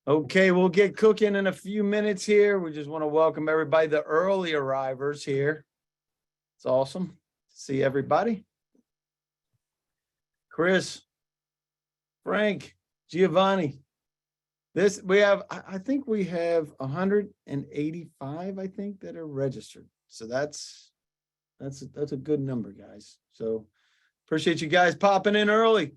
Okay, we'll get cooking in a few minutes here. We just want to welcome everybody, the early arrivers here. It's awesome to see everybody. Chris, Frank, Giovanni. This we have, I think we have 185, I think, that are registered. So that's a good number, guys. So appreciate you guys popping in early.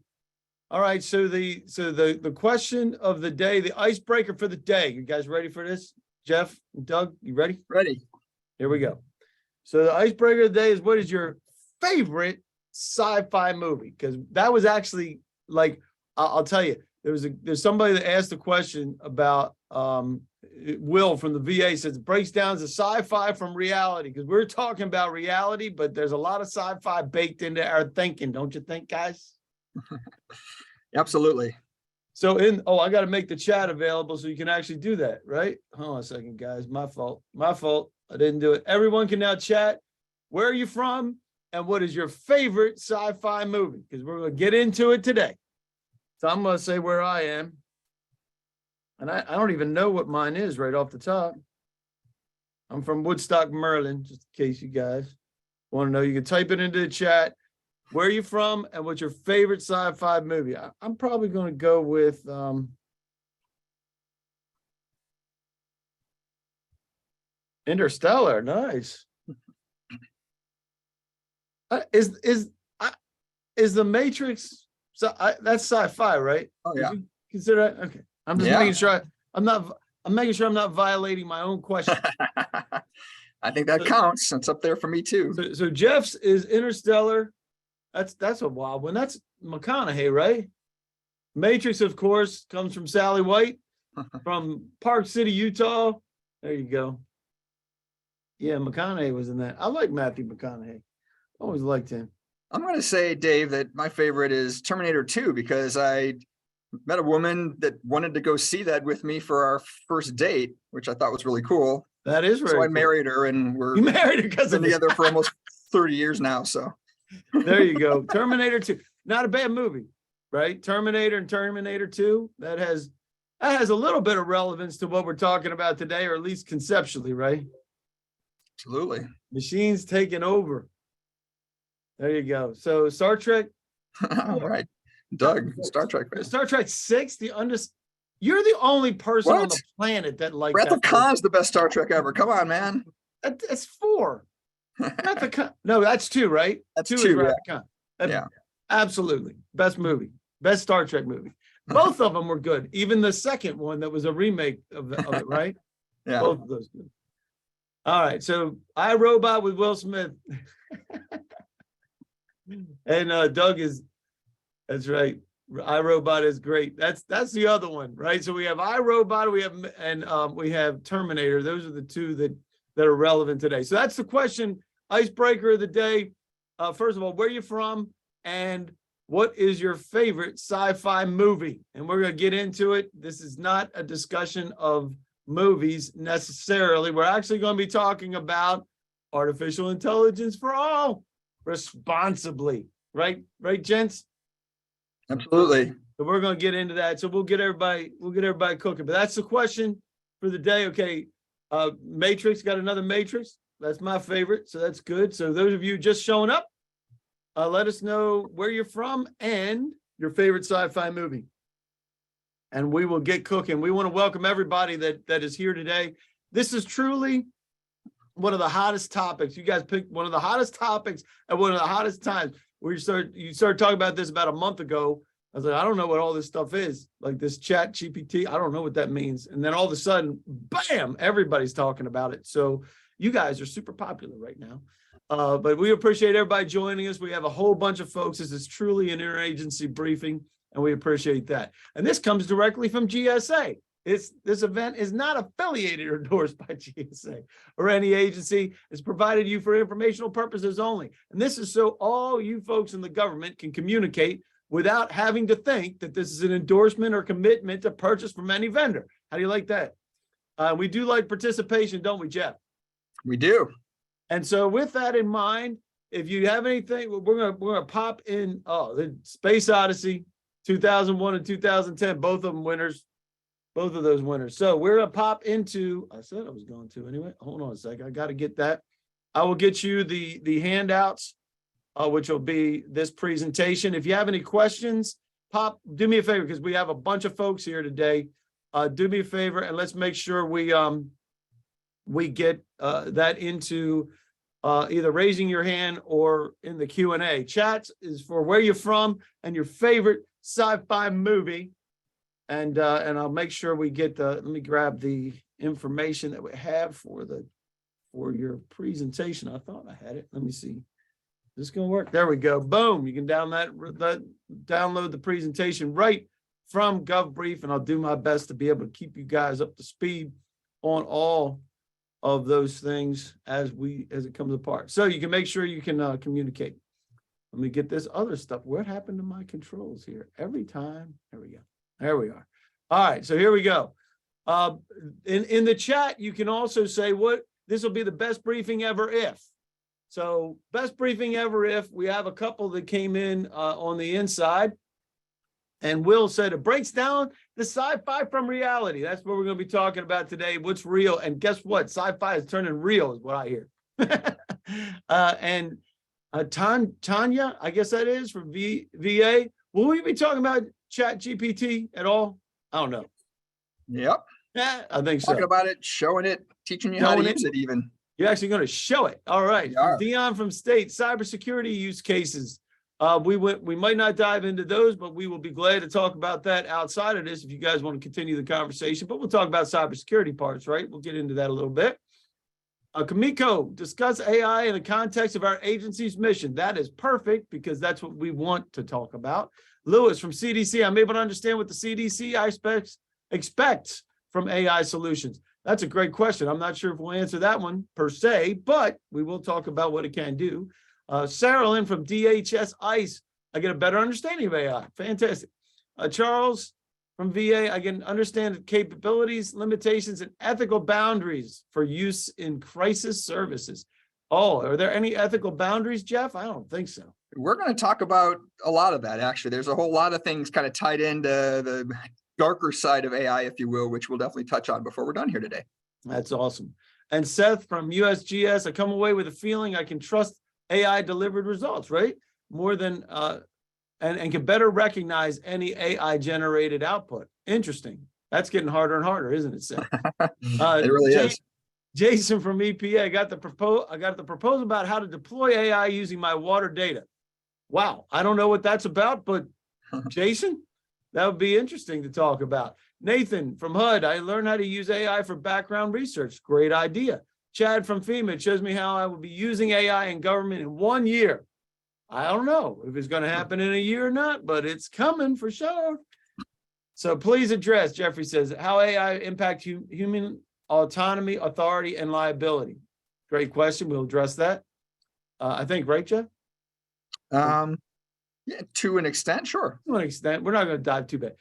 All right, so the question of the day, the icebreaker for the day. You guys ready for this? Jeff, Doug, you ready? Ready. Here we go. So the icebreaker of the day is, what is your favorite sci-fi movie? Because that was actually, like, I'll tell you, there's somebody that asked a question about Will from the VA says it breaks down the sci-fi from reality, because we're talking about reality, but there's a lot of sci-fi baked into our thinking, don't you think, guys? Absolutely. So I got to make the chat available so you can actually do that, right? Hold on a second, guys. My fault. I didn't do it. Everyone can now chat. Where are you from? And what is your favorite sci-fi movie? Because we're going to get into it today. So I'm going to say where I am. And I don't even know what mine is right off the top. I'm from Woodstock, Maryland, just in case you guys want to know. You can type it into the chat. Where are you from and what's your favorite sci-fi movie? I'm probably going to go with Interstellar. Nice. Is the Matrix? So that's sci-fi, right? Oh yeah. You consider that? Okay. I'm just making sure I'm making sure I'm not violating my own question. I think that counts. It's up there for me too. So Jeff's is Interstellar. That's a wild one. That's McConaughey, right? Matrix, of course, comes from Sally White from Park City, Utah. There you go. Yeah, McConaughey was in that. I like Matthew McConaughey. Always liked him. I'm going to say, Dave, that my favorite is Terminator 2 because I met a woman that wanted to go see that with me for our first date, which I thought was really cool. That is very cool. So I cool. Married her, and You married her because been together for almost 30 years now. So there you go. Terminator 2, not a bad movie, right? Terminator and Terminator 2, that has a little bit of relevance to what we're talking about today, or at least conceptually, right? Absolutely. Machines taking over. There you go. So Star Trek. All right, Doug, Star Trek fan. Star Trek 6, you're the only person on the planet that likes Wrath of Khan's the best Star Trek ever. Come on, man. That's 4. No, that's 2, right? That's 2 2, is Wrath of Khan. Yeah. Absolutely. Best movie. Best Star Trek movie. Both of them were good. Even the second one that was a remake of it, right? Yeah. Both of those good. All right. So I, Robot with Will Smith. And Doug that's right. iRobot is great. That's the other one, right? So we have iRobot, we have Terminator. Those are the two that are relevant today. So that's the question, icebreaker of the day. First of all, where are you from and what is your favorite sci-fi movie? And we're going to get into it. This is not a discussion of movies necessarily. We're actually going to be talking about artificial intelligence for all, responsibly, right, gents? Absolutely. So we're going to get into that. So we'll get everybody cooking. But that's the question for the day. Okay. Matrix, got another Matrix. That's my favorite. So that's good. So those of you just showing up, let us know where you're from and your favorite sci-fi movie. And we will get cooking. We want to welcome everybody that is here today. This is truly one of the hottest topics. You guys picked one of the hottest topics at one of the hottest times. You started talking about this about a month ago. I was like, I don't know what all this stuff is. Like this chat GPT, I don't know what that means. And then all of a sudden, bam, everybody's talking about it. So you guys are super popular right now. But we appreciate everybody joining us. We have a whole bunch of folks. This is truly an interagency briefing, and we appreciate that. And this comes directly from GSA. This event is not affiliated or endorsed by GSA or any agency. It's provided you for informational purposes only. And this is so all you folks in the government can communicate without having to think that this is an endorsement or commitment to purchase from any vendor. How do you like that? We do like participation, don't we, Jeff? We do. And so with that in mind, if you have anything, we're gonna pop in the Space Odyssey, 2001 and 2010, both of them winners. both of those winners. So we're gonna pop into, I said I was going to anyway. Hold on a second. I got to get that. I will get you the handouts, which will be this presentation. If you have any questions, do me a favor, because we have a bunch of folks here today. Do me a favor and let's make sure we get that into either raising your hand or in the Q&A. Chat is for where you're from and your favorite sci-fi movie. And I'll make sure we get let me grab the information that we have for your presentation. I thought I had it. Let me see. Is this gonna work? There we go. Boom. You can download the presentation right from GovBrief, and I'll do my best to be able to keep you guys up to speed on all of those things as it comes apart. So you can make sure you can communicate. Let me get this other stuff. What happened to my controls here? Every time. There we go. There we are. All right, so here we go. In the chat, you can also say this will be the best briefing ever if. So best briefing ever if. We have a couple that came in on the inside. And Will said it breaks down the sci-fi from reality. That's what we're going to be talking about today. What's real? And guess what? Sci-fi is turning real is what I hear. And Tanya, I guess that is from VA. Will we be talking about Chat GPT at all? I don't know. Yep. Yeah, I think so. Talking about it, showing it, teaching you how to use it even. You're actually going to show it. All right. Dion from State, cybersecurity use cases. We might not dive into those, but we will be glad to talk about that outside of this if you guys want to continue the conversation. But we'll talk about cybersecurity parts, right? We'll get into that a little bit. Kamiko, discuss AI in the context of our agency's mission. That is perfect because that's what we want to talk about. Lewis from CDC, I'm able to understand what the CDC expects from AI solutions. That's a great question. I'm not sure if we'll answer that one per se, but we will talk about what it can do. Sarah Lynn from DHS ICE, I get a better understanding of AI. Fantastic. Charles from VA, I can understand the capabilities, limitations, and ethical boundaries for use in crisis services. Oh, are there any ethical boundaries, Jeff? I don't think so. We're going to talk about a lot of that, actually. There's a whole lot of things kind of tied into the darker side of AI, if you will, which we'll definitely touch on before we're done here today. That's awesome. And Seth from USGS, I come away with a feeling I can trust AI delivered results, right? More than, and can better recognize any AI generated output. Interesting. That's getting harder and harder, isn't it, Seth? It really is. Jason from EPA, I got the proposal about how to deploy AI using my water data. Wow, I don't know what that's about, but Jason, that would be interesting to talk about. Nathan from HUD, I learned how to use AI for background research. Great idea. Chad from FEMA, it shows me how I will be using AI in government in 1 year. I don't know if it's going to happen in a year or not, but it's coming for sure. So please address, Jeffrey says, how AI impact human autonomy, authority, and liability. Great question. We'll address that. I think, right, Jeff? Yeah, to an extent, sure. To an extent. We're not going to dive too bad.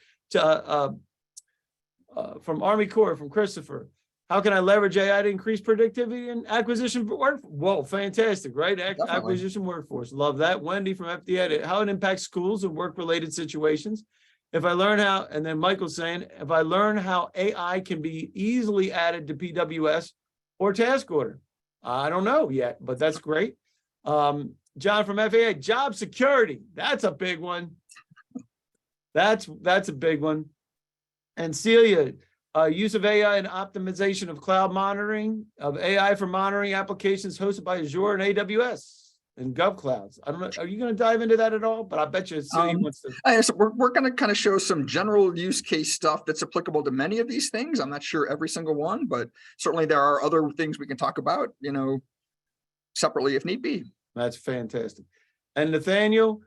From Army Corps, from Christopher, how can I leverage AI to increase productivity and acquisition work? Whoa, fantastic, right? Acquisition workforce. Love that. Wendy from FDA, how it impacts schools and work-related situations. If I learn how, and then Michael's saying, if I learn how AI can be easily added to PWS or task order. I don't know yet, but that's great. John from FAA, job security. That's a big one. That's a big one. And Celia, use of AI and optimization of cloud monitoring, of AI for monitoring applications hosted by Azure and AWS and GovClouds. I don't know. Are you going to dive into that at all? But I bet you Celia wants to. So we're going to kind of show some general use case stuff that's applicable to many of these things. I'm not sure every single one, but certainly there are other things we can talk about, separately if need be. That's fantastic. And Nathaniel,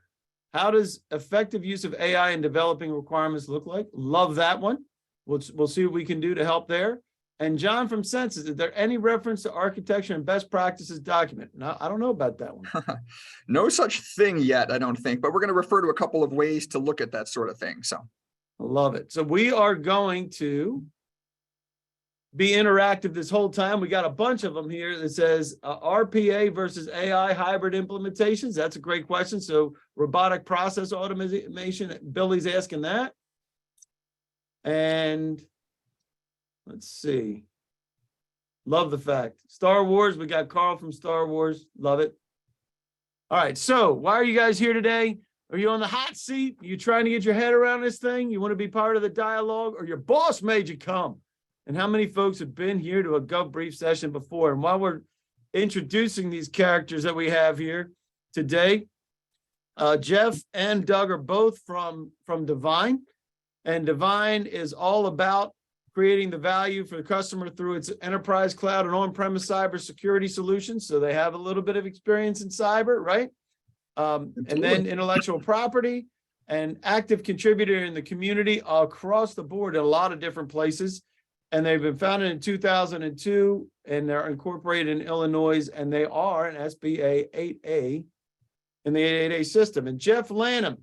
how does effective use of AI in developing requirements look like? Love that one. We'll see what we can do to help there. And John from Census, is there any reference to architecture and best practices document? No, I don't know about that one. No such thing yet, I don't think, but we're going to refer to a couple of ways to look at that sort of thing. So I love it. So we are going to be interactive this whole time. We got a bunch of them here that says RPA versus AI hybrid implementations. That's a great question. So robotic process automation, Billy's asking that. And Let's see. Love the fact. Star Wars, we got Carl from Star Wars. Love it. All right, so why are you guys here today? Are you on the hot seat? Are you trying to get your head around this thing? You want to be part of the dialogue, or your boss made you come? And how many folks have been here to a Gov Brief session before? And while we're introducing these characters that we have here today, Jeff and Doug are both from Divine, and Divine is all about creating the value for the customer through its enterprise cloud and on-premise cybersecurity solutions. So they have a little bit of experience in cyber, right? And then intellectual property, and active contributor in the community across the board in a lot of different places. And they've been founded in 2002, and they're incorporated in Illinois, and they are an SBA 8A in the 8A system. And Jeff Lanham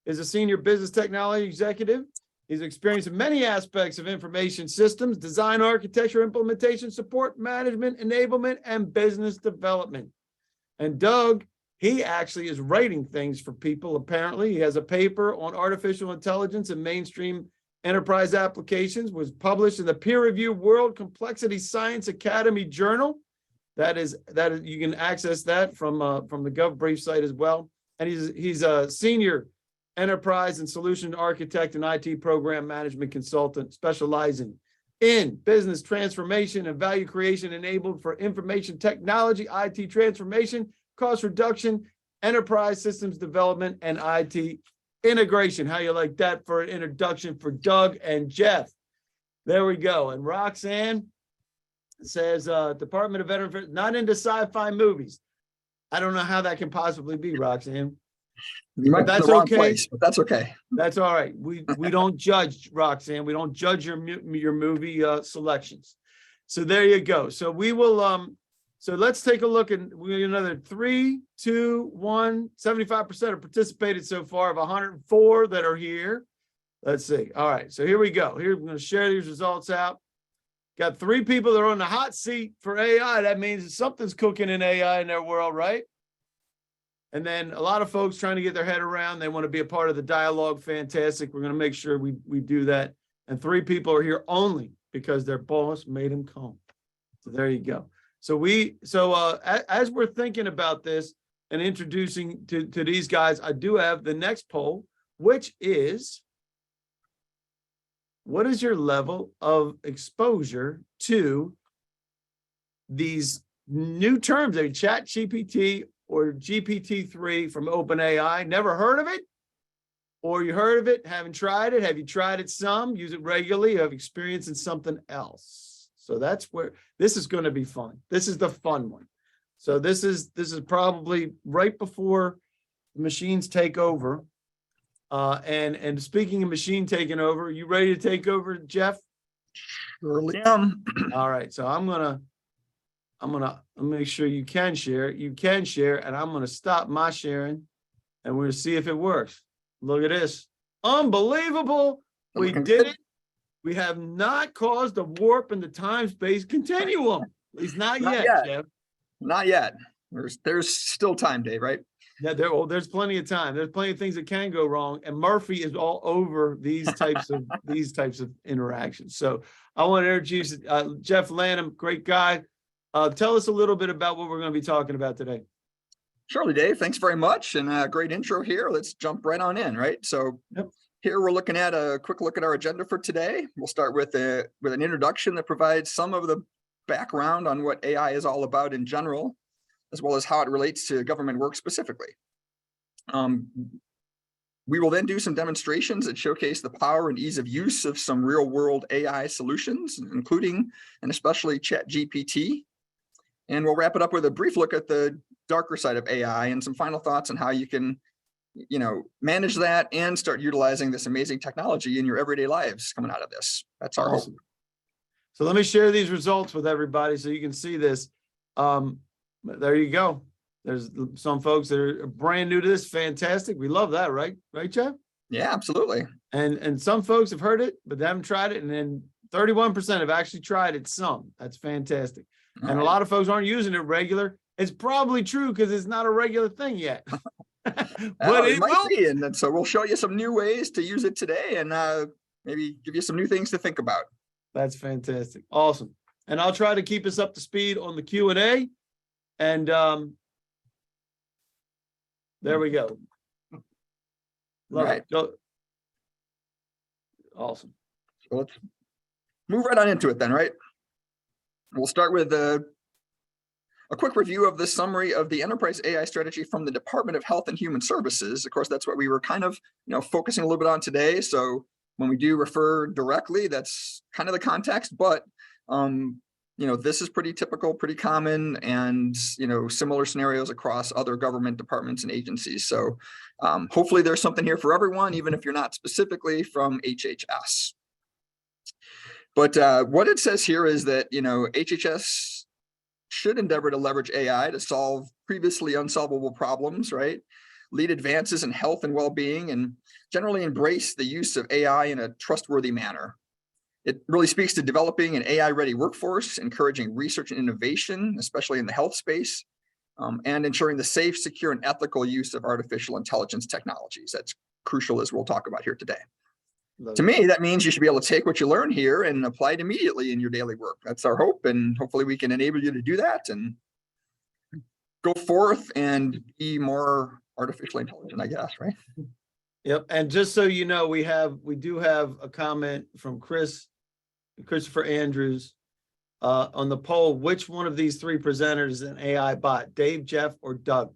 is a senior business technology executive. He's experienced in many aspects of information systems, design, architecture, implementation, support, management, enablement, and business development. And Doug, he actually is writing things for people, apparently. He has a paper on artificial intelligence and mainstream enterprise applications, was published in the peer-reviewed World Complexity Science Academy Journal. That is, you can access that from the GovBrief site as well. And he's a senior enterprise and solution architect and IT program management consultant, specializing in business transformation and value creation enabled for information technology, IT transformation, cost reduction, enterprise systems development, and IT integration. How you like that for an introduction for Doug and Jeff? There we go. And Roxanne says, Department of Veteran Affairs, not into sci-fi movies. I don't know how that can possibly be, Roxanne. You might But that's be in the wrong okay. place, but that's okay. That's all right. We don't judge, Roxanne. We don't judge your movie selections. So there you go. So we will so let's take a look, and we another 3, 2, 1. 75% have participated so far of 104 that are here. Let's see. All right. So here we go. Here we're going to share these results out. Got 3 people that are on the hot seat for AI. That means something's cooking in AI in their world, right? And then a lot of folks trying to get their head around. They want to be a part of the dialogue. Fantastic. We're going to make sure we do that. And 3 people are here only because their boss made them come. So there you go. So as we're thinking about this and introducing to these guys, I do have the next poll, which is, what is your level of exposure to these new terms, like ChatGPT or GPT-3 from OpenAI? Never heard of it? Or you heard of it, haven't tried it? Have you tried it some? Use it regularly? Have experience in something else? So that's where this is going to be fun. This is the fun one. So this is probably right before machines take over. And speaking of machine taking over, you ready to take over, Jeff? Surely am. All right. So I'm gonna make sure you can share. You can share, and I'm gonna stop my sharing, and we're gonna see if it works. Look at this. Unbelievable. We did it. We have not caused a warp in the time-space continuum. At least not yet, Jeff. Not yet. There's still time, Dave, right? Yeah, there's plenty of time. There's plenty of things that can go wrong, and Murphy is all over these types of interactions. So I want to introduce Jeff Lanham, great guy. Tell us a little bit about what we're going to be talking about today. Surely, Dave. Thanks very much, and a great intro here. Let's jump right on in, right? So here we're looking at a quick look at our agenda for today. We'll start with an introduction that provides some of the background on what AI is all about in general, as well as how it relates to government work specifically. We will then do some demonstrations that showcase the power and ease of use of some real-world AI solutions, including and especially ChatGPT. And we'll wrap it up with a brief look at the darker side of AI and some final thoughts on how you can, manage that and start utilizing this amazing technology in your everyday lives coming out of this. That's our hope. So let me share these results with everybody so you can see this. There you go. There's some folks that are brand new to this. Fantastic. We love that, right? Right, Jeff? Yeah, absolutely. And some folks have heard it, but they haven't tried it. And then 31% have actually tried it some. That's fantastic. All and right. A lot of folks aren't using it regular. It's probably true because it's not a regular thing yet. But it might be. And so we'll show you some new ways to use it today and maybe give you some new things to think about. That's fantastic. Awesome. And I'll try to keep us up to speed on the Q&A. And there we go. Love Right. it. Go. Awesome. So let's move right on into it then, right? We'll start with a quick review of the summary of the enterprise AI strategy from the Department of Health and Human Services. Of course, that's what we were kind of, focusing a little bit on today. So when we do refer directly, that's kind of the context, but this is pretty typical, pretty common, and similar scenarios across other government departments and agencies. So hopefully there's something here for everyone, even if you're not specifically from HHS. But what it says here is that HHS should endeavor to leverage AI to solve previously unsolvable problems, right? Lead advances in health and well-being, and generally embrace the use of AI in a trustworthy manner. It really speaks to developing an AI-ready workforce, encouraging research and innovation, especially in the health space, and ensuring the safe, secure, and ethical use of artificial intelligence technologies. That's crucial, as we'll talk about here today. To me, that means you should be able to take what you learn here and apply it immediately in your daily work. That's our hope, and hopefully we can enable you to do that and go forth and be more artificially intelligent, I guess, right? Yep. And just so you know, we do have a comment from Christopher Andrews on the poll. Which one of these three presenters is an AI bot? Dave, Jeff, or Doug?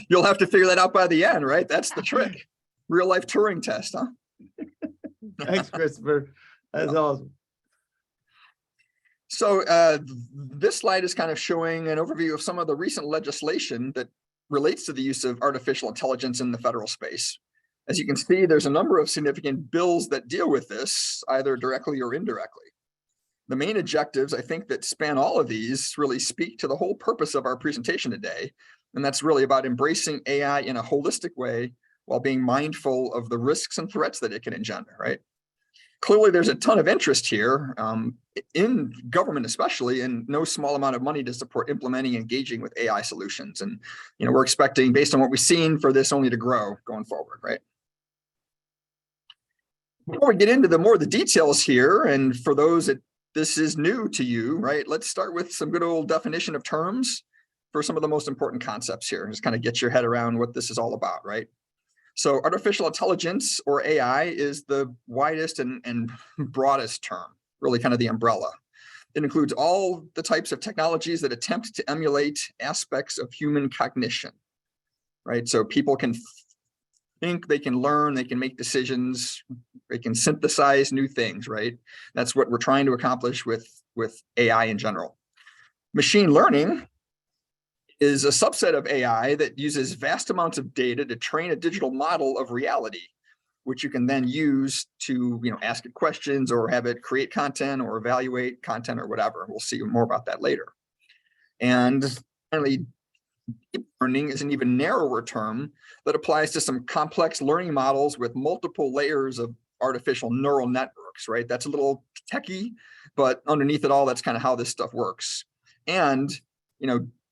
You'll have to figure that out by the end, right? That's the trick. Real life Turing test, huh? Thanks, Christopher. That's awesome. So this slide is kind of showing an overview of some of the recent legislation that relates to the use of artificial intelligence in the federal space. As you can see, there's a number of significant bills that deal with this, either directly or indirectly. The main objectives, I think, that span all of these really speak to the whole purpose of our presentation today. And that's really about embracing AI in a holistic way while being mindful of the risks and threats that it can engender, right? Clearly, there's a ton of interest here in government, especially, and no small amount of money to support implementing and engaging with AI solutions. And we're expecting, based on what we've seen, for this only to grow going forward, right? Before we get into the details here, and for those that this is new to you, right? Let's start with some good old definition of terms for some of the most important concepts here. Just kind of get your head around what this is all about, right? So artificial intelligence, or AI, is the widest and broadest term, really kind of the umbrella. It includes all the types of technologies that attempt to emulate aspects of human cognition, right? So people can think, they can learn, they can make decisions, they can synthesize new things, right? That's what we're trying to accomplish with AI in general. Machine learning is a subset of AI that uses vast amounts of data to train a digital model of reality, which you can then use to ask it questions or have it create content or evaluate content or whatever. We'll see more about that later. And finally, deep learning is an even narrower term that applies to some complex learning models with multiple layers of artificial neural networks, right? That's a little techie, but underneath it all, that's kind of how this stuff works. And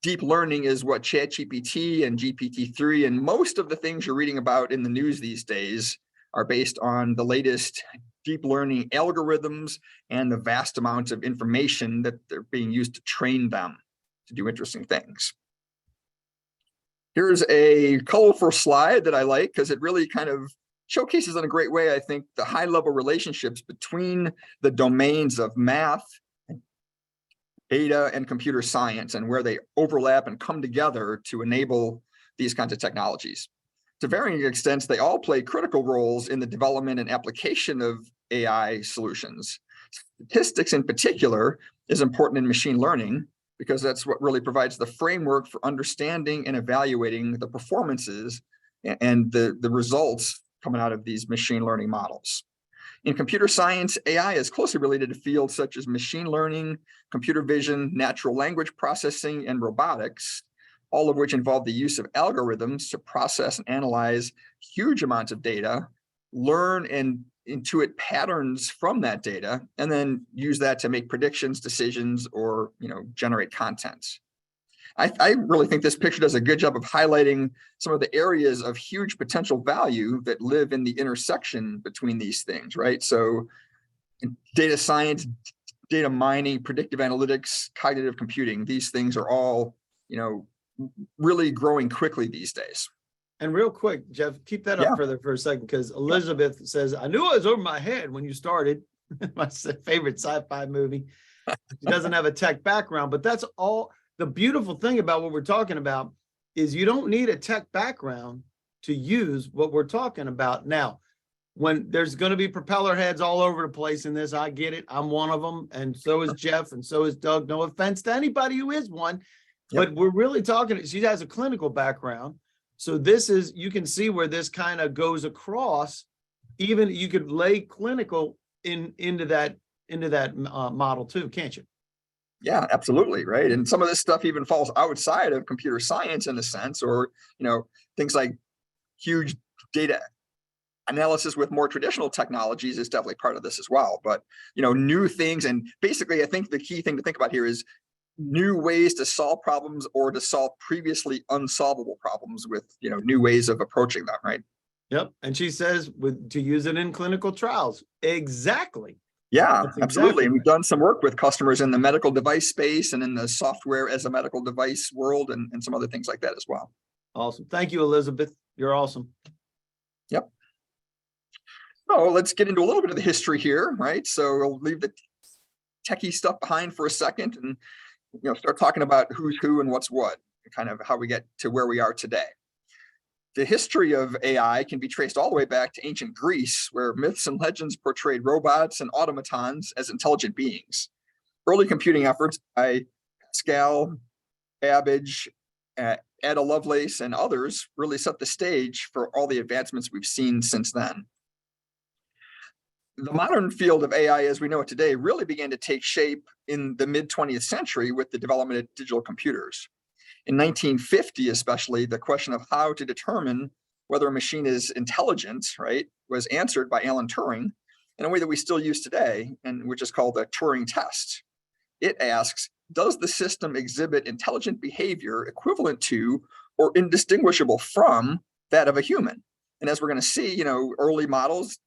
deep learning is what ChatGPT and GPT-3 and most of the things you're reading about in the news these days are based on the latest deep learning algorithms and the vast amounts of information that they're being used to train them to do interesting things. Here's a colorful slide that I like because it really kind of showcases in a great way, I think, the high-level relationships between the domains of math, data, and computer science, and where they overlap and come together to enable these kinds of technologies. To varying extents, they all play critical roles in the development and application of AI solutions. Statistics in particular is important in machine learning because that's what really provides the framework for understanding and evaluating the performances and the results coming out of these machine learning models. In computer science, AI is closely related to fields such as machine learning, computer vision, natural language processing, and robotics, all of which involve the use of algorithms to process and analyze huge amounts of data, learn and intuit patterns from that data, and then use that to make predictions, decisions, or generate content. I really think this picture does a good job of highlighting some of the areas of huge potential value that live in the intersection between these things, right? So data science, data mining, predictive analytics, cognitive computing. These things are all, really growing quickly these days. And real quick, Jeff, keep that Yeah. up further for a second, because Elizabeth says, I knew it was over my head when you started. My favorite sci-fi movie. She doesn't have a tech background, but that's all. The beautiful thing about what we're talking about is you don't need a tech background to use what we're talking about. Now, when there's going to be propeller heads all over the place in this, I get it. I'm one of them. And so is Jeff. And so is Doug. No offense to anybody who is one, but we're really talking, she has a clinical background. So this is, you can see where this kind of goes across. Even you could lay clinical into that model too, can't you? Yeah, absolutely. Right. And some of this stuff even falls outside of computer science in a sense, or, things like huge data analysis with more traditional technologies is definitely part of this as well. But, new things. And basically, I think the key thing to think about here is new ways to solve problems or to solve previously unsolvable problems with, new ways of approaching them. Right. Yep. And she says to use it in clinical trials. Exactly. Yeah, That's absolutely. exactly And we've right. done some work with customers in the medical device space and in the software as a medical device world and some other things like that as well. Awesome. Thank you, Elizabeth. You're awesome. Yep. So let's get into a little bit of the history here, right? So we'll leave the techie stuff behind for a second and start talking about who's who and what's what, kind of how we get to where we are today. The history of AI can be traced all the way back to ancient Greece, where myths and legends portrayed robots and automatons as intelligent beings. Early computing efforts by Pascal, Babbage, Ada Lovelace, and others really set the stage for all the advancements we've seen since then. The modern field of AI as we know it today really began to take shape in the mid-20th century with the development of digital computers. In 1950, especially, the question of how to determine whether a machine is intelligent, right, was answered by Alan Turing in a way that we still use today, and which is called the Turing test. It asks, does the system exhibit intelligent behavior equivalent to or indistinguishable from that of a human? And as we're going to see, early models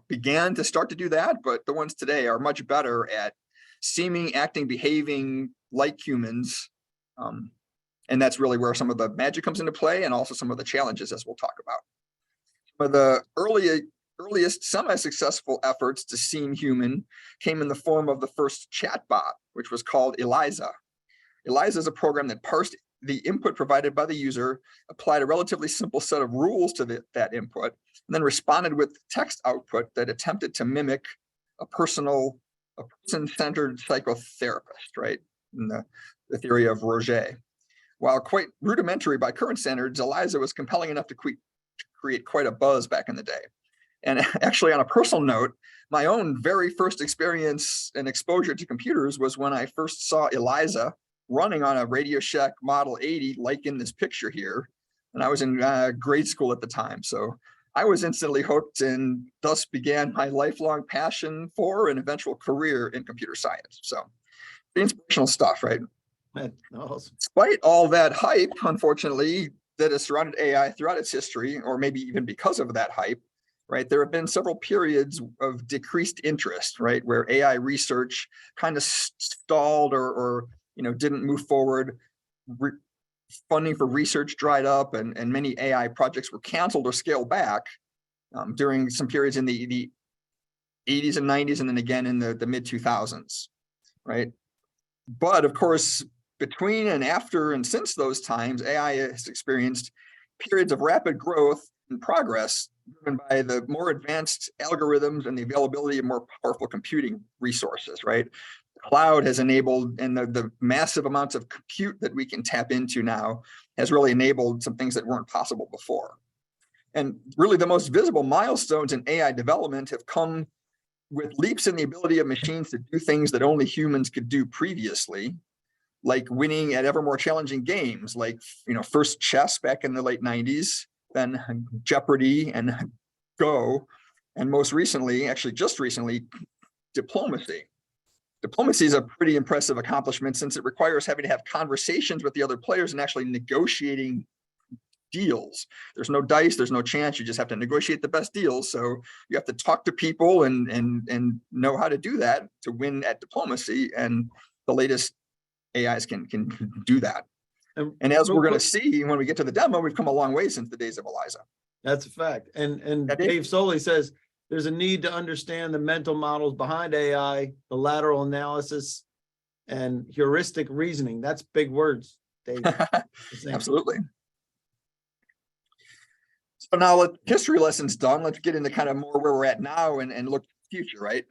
began to start to do that, but the ones today are much better at seeming, acting, behaving like humans. And that's really where some of the magic comes into play and also some of the challenges, as we'll talk about. But the earliest semi-successful efforts to seem human came in the form of the first chatbot, which was called Eliza. Eliza is a program that parsed the input provided by the user, applied a relatively simple set of rules to that input, and then responded with text output that attempted to mimic a person-centered psychotherapist, right? In the theory of Roget. While quite rudimentary by current standards, Eliza was compelling enough to create quite a buzz back in the day. And actually, on a personal note, my own very first experience and exposure to computers was when I first saw Eliza running on a Radio Shack Model 80, like in this picture here. And I was in grade school at the time. So I was instantly hooked, and thus began my lifelong passion for an eventual career in computer science. So the inspirational stuff, right? Awesome. Despite all that hype, unfortunately, that has surrounded AI throughout its history, or maybe even because of that hype, right, there have been several periods of decreased interest, right, where AI research kind of stalled or didn't move forward. Funding for research dried up, and many AI projects were canceled or scaled back during some periods in the 80s and 90s, and then again in the mid 2000s, right? But of course, between and after and since those times, AI has experienced periods of rapid growth and progress driven by the more advanced algorithms and the availability of more powerful computing resources, right? The cloud has enabled, and the massive amounts of compute that we can tap into now has really enabled some things that weren't possible before. And really the most visible milestones in AI development have come with leaps in the ability of machines to do things that only humans could do previously, like winning at ever more challenging games, like first chess back in the late 90s, then Jeopardy and Go, and most recently, actually just recently, diplomacy. Diplomacy is a pretty impressive accomplishment since it requires having to have conversations with the other players and actually negotiating deals. There's no dice, there's no chance. You just have to negotiate the best deals. So you have to talk to people and know how to do that to win at diplomacy. And the latest AIs can do that. And as we're going to see when we get to the demo, we've come a long way since the days of Eliza. That's a fact. And Dave Soley says there's a need to understand the mental models behind AI, the lateral analysis, and heuristic reasoning. That's big words, Dave. Absolutely. So now history lessons done. Let's get into kind of more where we're at now and look to the future, right?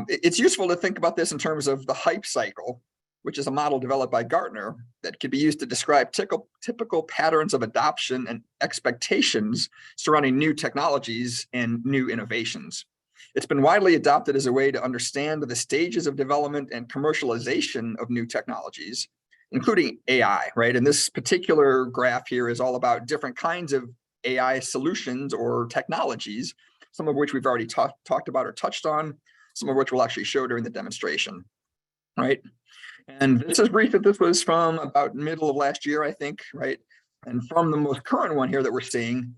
It's useful to think about this in terms of the hype cycle, which is a model developed by Gartner that can be used to describe typical patterns of adoption and expectations surrounding new technologies and new innovations. It's been widely adopted as a way to understand the stages of development and commercialization of new technologies, including AI, right? And this particular graph here is all about different kinds of AI solutions or technologies, some of which we've already talked about or touched on, some of which we'll actually show during the demonstration, right? And this is brief that this was from about middle of last year, I think, right? And from the most current one here that we're seeing,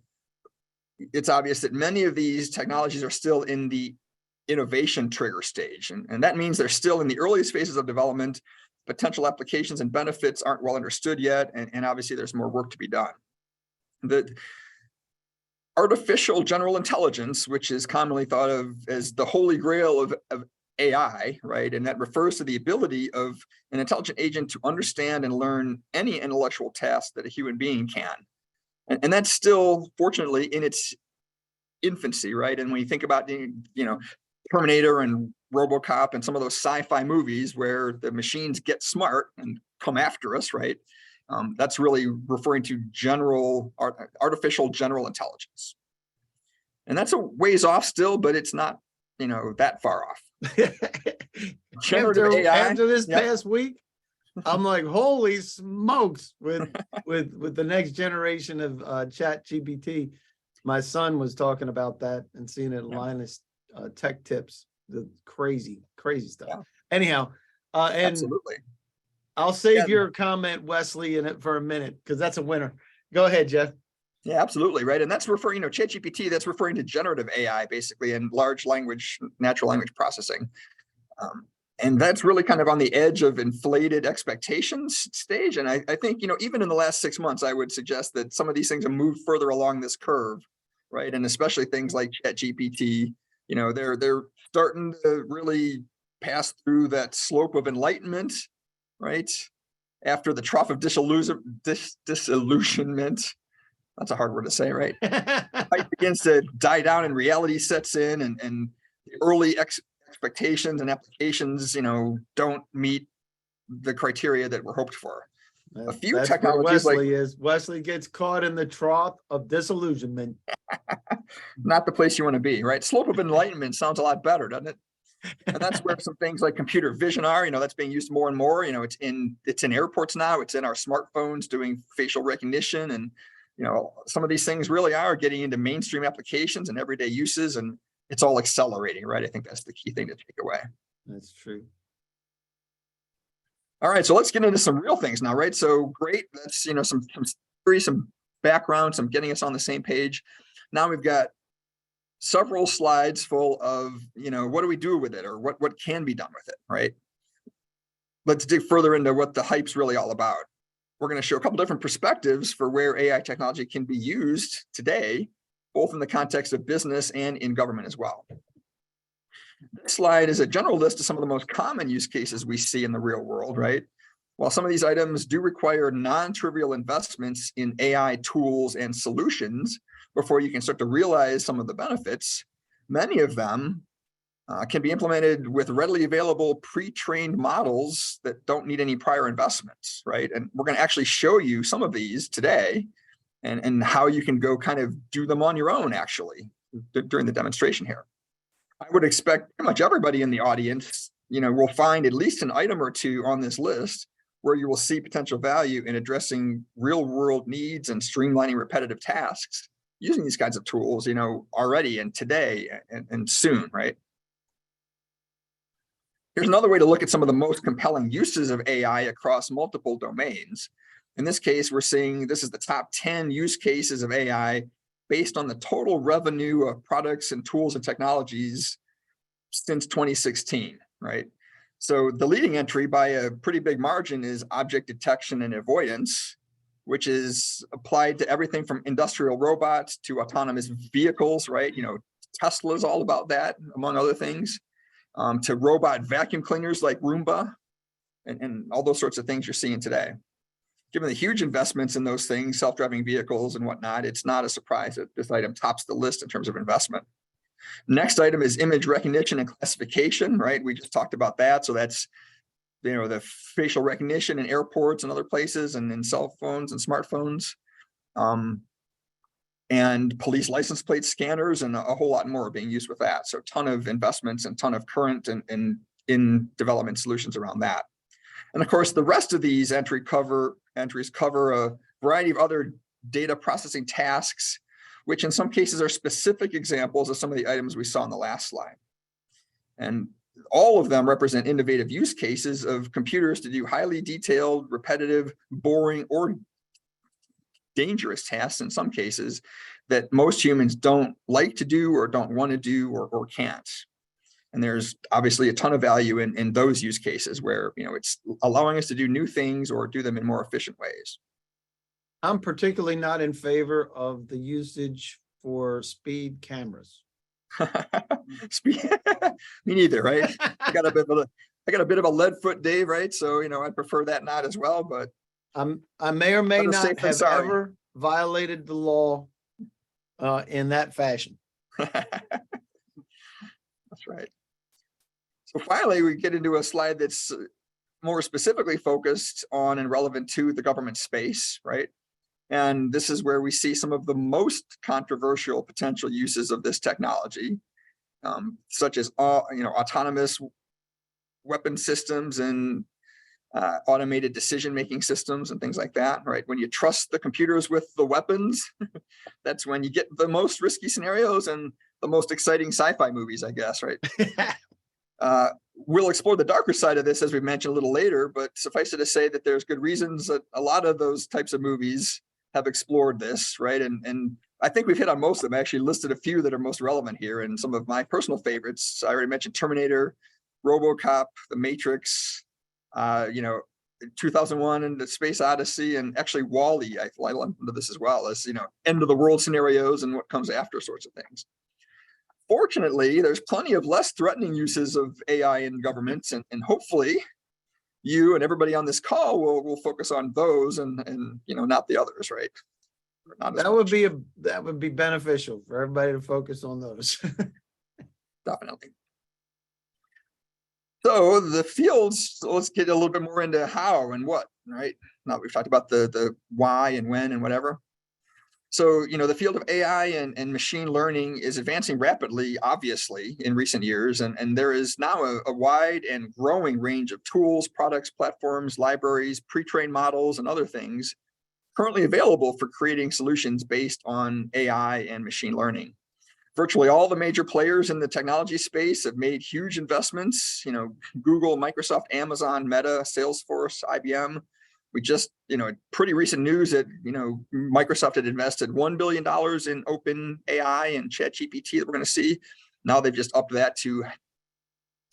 it's obvious that many of these technologies are still in the innovation trigger stage. And that means they're still in the earliest phases of development. Potential applications and benefits aren't well understood yet. And obviously there's more work to be done. The artificial general intelligence, which is commonly thought of as the holy grail of AI, right? And that refers to the ability of an intelligent agent to understand and learn any intellectual task that a human being can. And that's still, fortunately, in its infancy, right? And when you think about, Terminator and RoboCop and some of those sci-fi movies where the machines get smart and come after us, right? That's really referring to artificial general intelligence. And that's a ways off still, but it's not, that far off. Generative AI. After this past week, I'm like, holy smokes, with the next generation of Chat GPT. My son was talking about that and seeing it in Linus Tech Tips, the crazy stuff. Yeah. Anyhow, and absolutely. I'll save your comment, Wesley, in it for a minute, because that's a winner. Go ahead, Jeff. Yeah, absolutely. Right. And that's referring, ChatGPT, that's referring to generative AI, basically, and natural language processing. And that's really kind of on the edge of inflated expectations stage. And I think, even in the last 6 months, I would suggest that some of these things have moved further along this curve, right? And especially things like ChatGPT, they're starting to really pass through that slope of enlightenment, right? After the trough of disillusionment. That's a hard word to say, right? Hype begins to die down and reality sets in, and the early expectations and applications, don't meet the criteria that were hoped for. A few technologies Wesley gets caught in the trough of disillusionment. Not the place you want to be, right? Slope of enlightenment sounds a lot better, doesn't it? And that's where some things like computer vision are. That's being used more and more. It's in airports now. It's in our smartphones doing facial recognition, and some of these things really are getting into mainstream applications and everyday uses, and it's all accelerating, right? I think that's the key thing to take away. That's true. All right, so let's get into some real things now, right? So great, that's some theory, some background, some getting us on the same page. Now we've got several slides full of what do we do with it, or what can be done with it, right? Let's dig further into what the hype's really all about. We're going to show a couple different perspectives for where AI technology can be used today, both in the context of business and in government as well. This slide is a general list of some of the most common use cases we see in the real world, right? While some of these items do require non-trivial investments in AI tools and solutions before you can start to realize some of the benefits, many of them can be implemented with readily available pre-trained models that don't need any prior investments, right? And we're going to actually show you some of these today and how you can go kind of do them on your own, actually, during the demonstration here. I would expect pretty much everybody in the audience, will find at least an item or two on this list where you will see potential value in addressing real world needs and streamlining repetitive tasks using these kinds of tools, already and today and soon, right? Here's another way to look at some of the most compelling uses of AI across multiple domains. In this case, we're seeing this is the top 10 use cases of AI based on the total revenue of products and tools and technologies since 2016, right? So the leading entry by a pretty big margin is object detection and avoidance, which is applied to everything from industrial robots to autonomous vehicles, right? Tesla's all about that, among other things, to robot vacuum cleaners like Roomba and all those sorts of things you're seeing today. Given the huge investments in those things, self-driving vehicles and whatnot, it's not a surprise that this item tops the list in terms of investment. Next item is image recognition and classification, right? We just talked about that. So that's, the facial recognition in airports and other places and in cell phones and smartphones. And police license plate scanners and a whole lot more are being used with that. So a ton of investments and ton of current and in development solutions around that. And of course, the rest of these entries cover a variety of other data processing tasks, which in some cases are specific examples of some of the items we saw in the last slide. And all of them represent innovative use cases of computers to do highly detailed, repetitive, boring, or dangerous tasks in some cases that most humans don't like to do or don't want to do or can't. And there's obviously a ton of value in those use cases where it's allowing us to do new things or do them in more efficient ways. I'm particularly not in favor of the usage for speed cameras. Me neither, right? I got a bit of a lead foot, Dave, right? So I'd prefer that not as well, but I may or may not have sorry. ever violated the law in that fashion. That's right. So finally, we get into a slide that's more specifically focused on and relevant to the government space, right? And this is where we see some of the most controversial potential uses of this technology, such as autonomous weapon systems and automated decision-making systems and things like that, right? When you trust the computers with the weapons, that's when you get the most risky scenarios and the most exciting sci-fi movies, I guess, right? We'll explore the darker side of this, as we mentioned a little later, but suffice it to say that there's good reasons that a lot of those types of movies have explored this, right? And I think we've hit on most of them. I actually listed a few that are most relevant here, and some of my personal favorites. I already mentioned Terminator, RoboCop, The Matrix, 2001 and The Space Odyssey, and actually WALL-E. I lumped into this as well as end of the world scenarios and what comes after sorts of things. Fortunately, there's plenty of less threatening uses of AI in governments, and hopefully you and everybody on this call will focus on those and not the others, right? That would be beneficial for everybody to focus on those. Definitely. So the fields, let's get a little bit more into how and what, right? Now we've talked about the why and when and whatever. So, the field of AI and machine learning is advancing rapidly, obviously, in recent years. And there is now a wide and growing range of tools, products, platforms, libraries, pre-trained models, and other things currently available for creating solutions based on AI and machine learning. Virtually all the major players in the technology space have made huge investments, Google, Microsoft, Amazon, Meta, Salesforce, IBM. We just, pretty recent news that, Microsoft had invested $1 billion in open AI and ChatGPT that we're going to see. Now they've just upped that to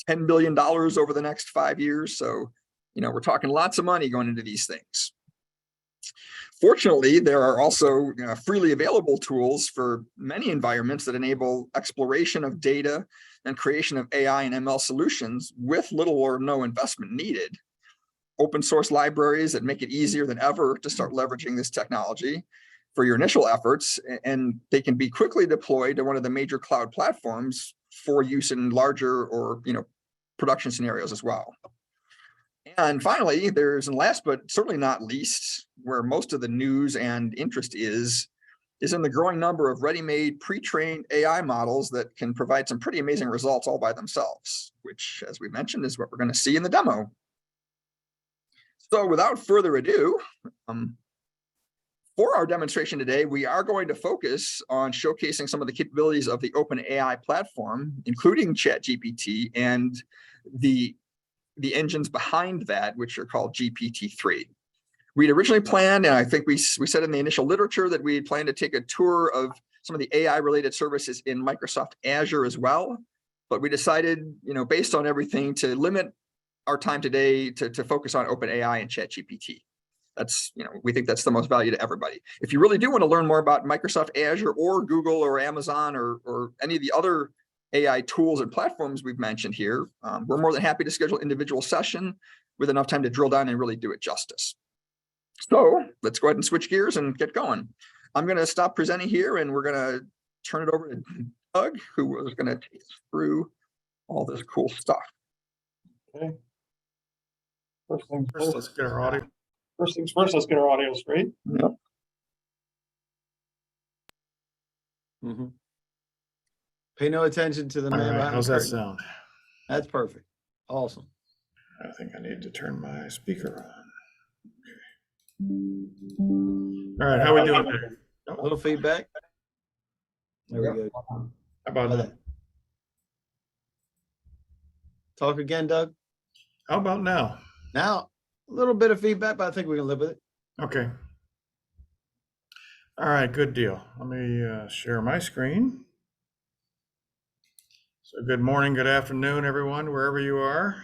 $10 billion over the next 5 years. So, we're talking lots of money going into these things. Fortunately, there are also freely available tools for many environments that enable exploration of data and creation of AI and ML solutions with little or no investment needed. Open source libraries that make it easier than ever to start leveraging this technology for your initial efforts, and they can be quickly deployed to one of the major cloud platforms for use in larger or production scenarios as well. And finally, and last but certainly not least, where most of the news and interest is in the growing number of ready-made, pre-trained AI models that can provide some pretty amazing results all by themselves, which, as we mentioned, is what we're going to see in the demo. So without further ado, for our demonstration today, we are going to focus on showcasing some of the capabilities of the OpenAI platform, including ChatGPT and the engines behind that, which are called GPT-3. We'd originally planned, and I think we said in the initial literature that we planned to take a tour of some of the AI related services in Microsoft Azure as well. But we decided, based on everything, to limit our time today to focus on OpenAI and ChatGPT. That's, we think that's the most value to everybody. If you really do want to learn more about Microsoft Azure or Google or Amazon or any of the other AI tools and platforms we've mentioned here, we're more than happy to schedule individual session with enough time to drill down and really do it justice. So let's go ahead and switch gears and get going. I'm going to stop presenting here and we're going to turn it over to Doug, who is going to take us through all this cool stuff. Okay. First things First, first. let's get our audio. First things first, let's get our audio straight. Yep. Pay no attention to the All man right, behind how's the that curtain. sound? That's perfect. Awesome. I think I need to turn my speaker on. All right, how we doing there? A little feedback. There we go. How about How now? that? Talk again, Doug. How about now? Now, a little bit of feedback, but I think we can live with it. Okay. All right, good deal. Let me share my screen. So good morning, good afternoon, everyone, wherever you are.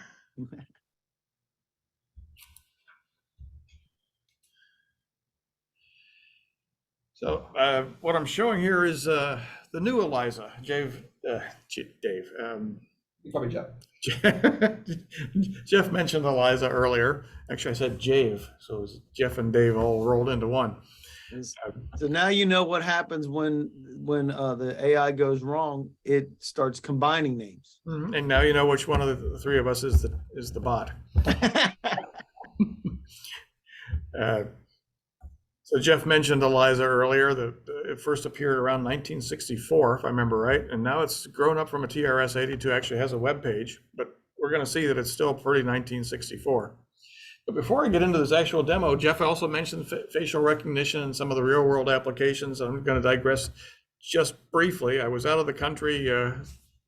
So what I'm showing here is the new Eliza, Dave. Probably Jeff. Jeff mentioned Eliza earlier. Actually, I said Jave, so it was Jeff and Dave all rolled into one. So now you know what happens when the AI goes wrong. It starts combining names. And now you know which one of the three of us is the bot. So Jeff mentioned Eliza earlier. It first appeared around 1964, if I remember right, and now it's grown up from a TRS-82. Actually has a web page, but we're going to see that it's still pretty 1964. But before I get into this actual demo, Jeff also mentioned facial recognition and some of the real-world applications. I'm going to digress just briefly. I was out of the country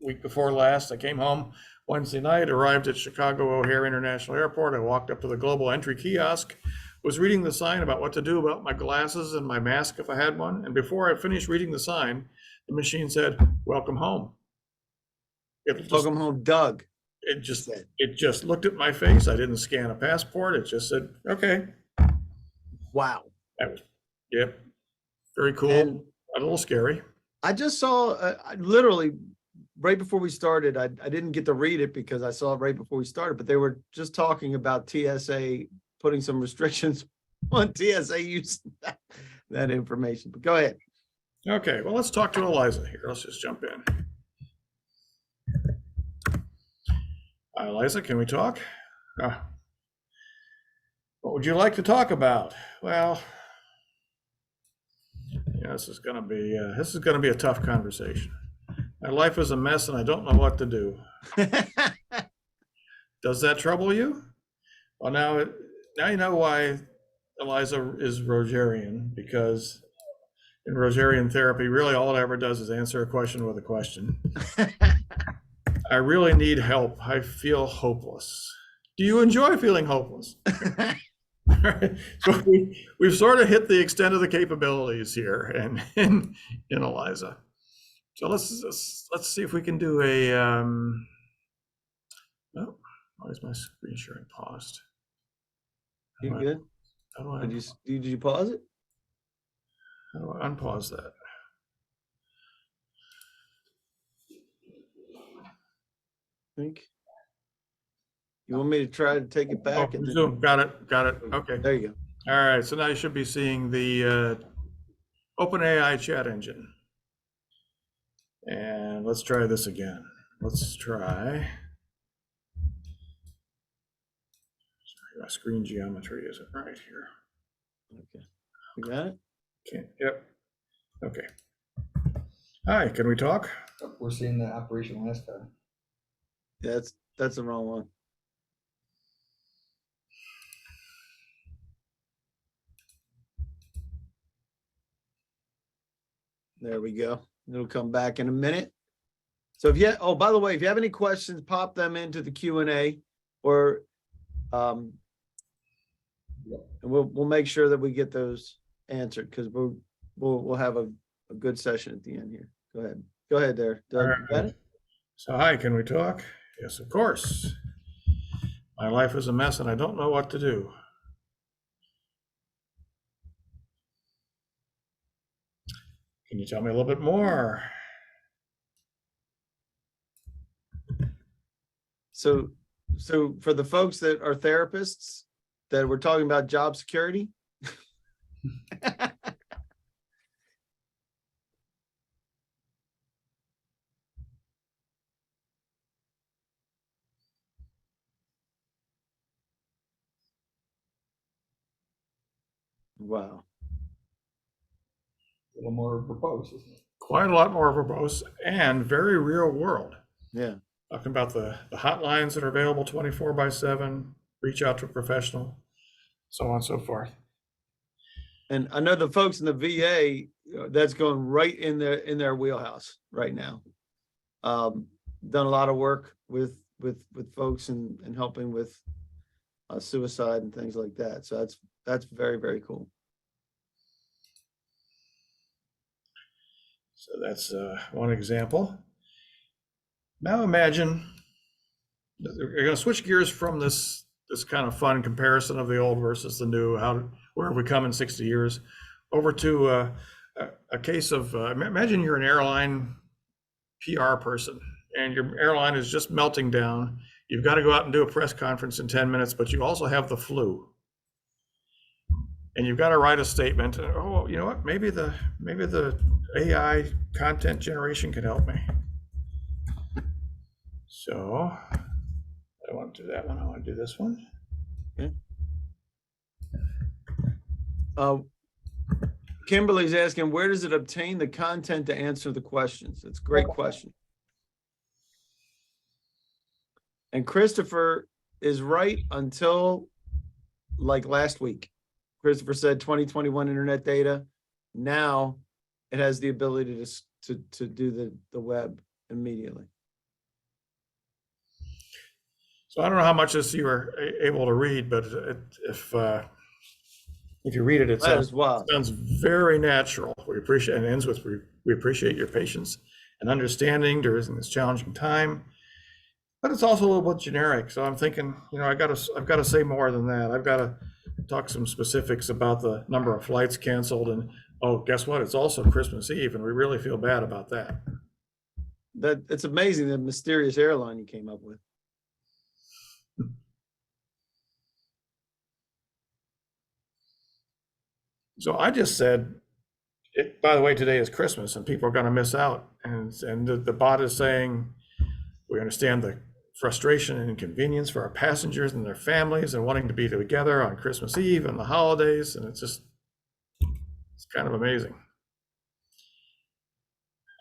week before last. I came home Wednesday night, arrived at Chicago O'Hare International Airport. I walked up to the global entry kiosk, was reading the sign about what to do about my glasses and my mask if I had one. And before I finished reading the sign, the machine said, "Welcome home." Welcome home, Doug. It just looked at my face. I didn't scan a passport. It just said, "Okay." Wow. That was, yep. Very cool. And A little scary. I just saw literally right before we started. I didn't get to read it because I saw it right before we started, but they were just talking about TSA putting some restrictions on TSA use that information. But go ahead. Okay, well, let's talk to Eliza here. Let's just jump in. Hi, Eliza, can we talk? What would you like to talk about? Well, yeah, this is going to be a tough conversation. My life is a mess and I don't know what to do. Does that trouble you? Well, now you know why Eliza is Rogerian, because in Rogerian therapy, really all it ever does is answer a question with a question. I really need help. I feel hopeless. Do you enjoy feeling hopeless? So we've sort of hit the extent of the capabilities here in Eliza. So let's see if we can do a. Oh, why is my screen sharing paused? You good? How do I, Did you pause it? how do I unpause that? Think. You want me to try to take it back? and then- Zoom. Got it. Okay. There you go. All right. So now you should be seeing the OpenAI chat engine. And let's try this again. Let's try. Sorry, my screen geometry isn't right here. Okay. You got it? Okay. Yep. Okay. Hi, can we talk? We're seeing the operational aspect. Yeah, that's the wrong one. There we go. It'll come back in a minute. So if you, oh, by the way, if you have any questions, pop them into the Q&A or And we'll make sure that we get those answered because we'll have a good session at the end here. Go ahead there, Doug. You got it? So hi, can we talk? Yes, of course. My life is a mess and I don't know what to do. Can you tell me a little bit more? So for the folks that are therapists that we're talking about job security. Wow. A little more verbose, isn't it? Quite a lot more verbose and very real world. Yeah. Talking about the hotlines that are available 24/7, reach out to a professional, so on and so forth. And I know the folks in the VA, that's going right in their wheelhouse right now. Done a lot of work with folks and helping with suicide and things like that. So that's very, very cool. So that's one example. Now imagine, you're going to switch gears from this kind of fun comparison of the old versus the new, where have we come in 60 years, over to a case of, imagine you're an airline PR person and your airline is just melting down. You've got to go out and do a press conference in 10 minutes, but you also have the flu. And you've got to write a statement. Oh, you know what? Maybe the AI content generation can help me. So I don't want to do that one. I want to do this one. Okay. Kimberly's asking, where does it obtain the content to answer the questions? That's a great question. And Christopher is right until like last week. Christopher said 2021 internet data. Now it has the ability to do the web immediately. So I don't know how much this you were able to read, but if you read it, it sounds very natural. We appreciate, and it ends with we appreciate your patience and understanding during this challenging time. But it's also a little bit generic. So I'm thinking, I've got to say more than that. I've got to talk some specifics about the number of flights canceled, and oh, guess what? It's also Christmas Eve, and we really feel bad about that. It's amazing the mysterious airline you came up with. So I just said, by the way, today is Christmas and people are going to miss out. And the bot is saying, we understand the frustration and inconvenience for our passengers and their families and wanting to be together on Christmas Eve and the holidays. And it's kind of amazing.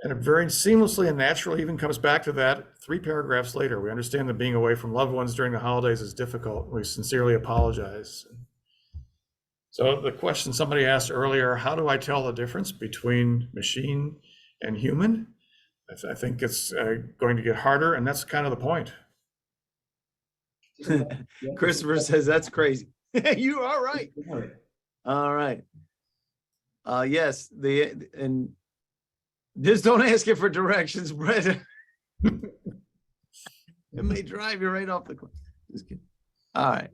And it very seamlessly and naturally even comes back to that 3 paragraphs later. We understand that being away from loved ones during the holidays is difficult. We sincerely apologize. So the question somebody asked earlier, how do I tell the difference between machine and human? I think it's going to get harder, and that's kind of the point. Christopher says, that's crazy. You are right. All right. Yes, and just don't ask it for directions, Brett. It may drive you right off the cliff. Just kidding. All right.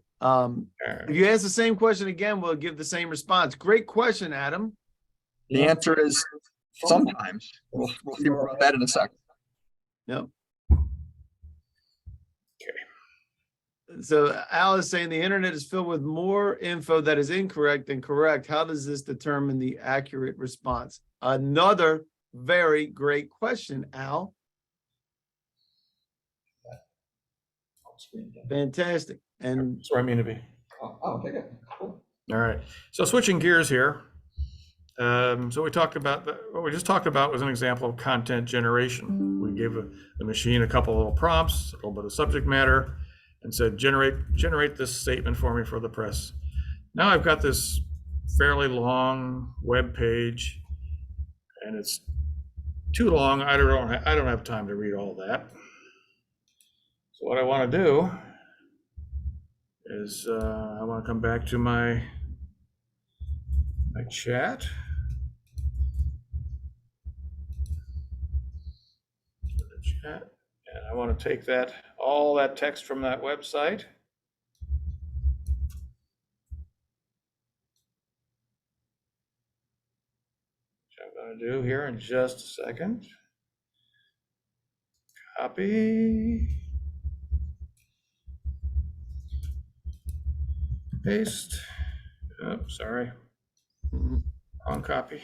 If you ask the same question again, we'll give the same response. Great question, Adam. The answer is sometimes. We'll see more about that in a second. Yep. Okay. So Al is saying the internet is filled with more info that is incorrect than correct. How does this determine the accurate response? Another very great question, Al. Fantastic. And that's where I mean to be. Oh, okay, good. Cool. All right. So switching gears here. So we talked about what we just talked about was an example of content generation. We gave the machine a couple of little prompts, a little bit of subject matter, and said, generate this statement for me for the press. Now I've got this fairly long web page, and it's too long. I don't have time to read all that. So what I want to do is I want to come back to my my chat. Chat. And I want to take that, all that text from that website. Which I'm going to do here in just a second. Copy. Paste. Oh, sorry. Wrong copy.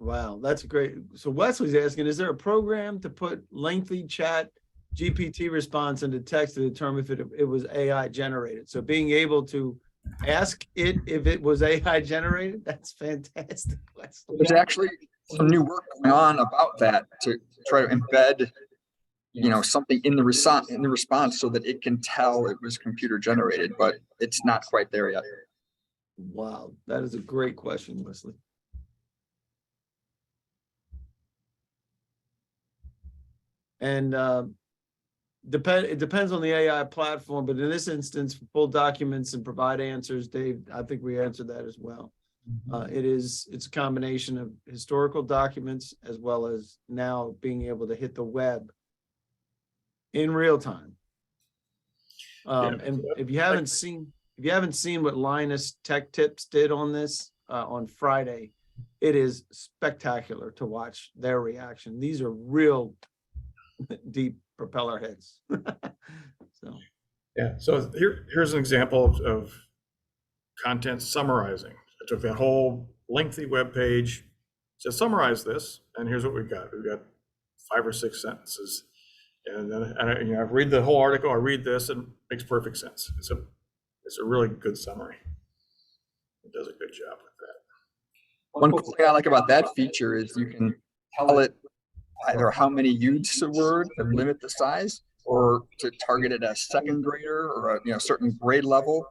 Wow, that's great. So Wesley's asking, is there a program to put lengthy chat GPT response into text to determine if it was AI generated? So being able to ask it if it was AI generated, that's fantastic, Wesley. There's actually some new work going on about that to try to embed, something in the response so that it can tell it was computer generated, but it's not quite there yet. Wow, that is a great question, Wesley. And it depends on the AI platform, but in this instance, pull documents and provide answers, Dave, I think we answered that as well. It's a combination of historical documents as well as now being able to hit the web in real time. And if you haven't seen what Linus Tech Tips did on this on Friday, it is spectacular to watch their reaction. These are real deep propeller heads. So here's an example of content summarizing. I took that whole lengthy web page, said summarize this, and here's what we've got. We've got 5 or 6 sentences, and then I read the whole article. I read this, and it makes perfect sense. It's a really good summary. It does a good job with that. One cool thing I like about that feature is you can tell it either how many units a word and limit the size, or to target it as second grader or a certain grade level,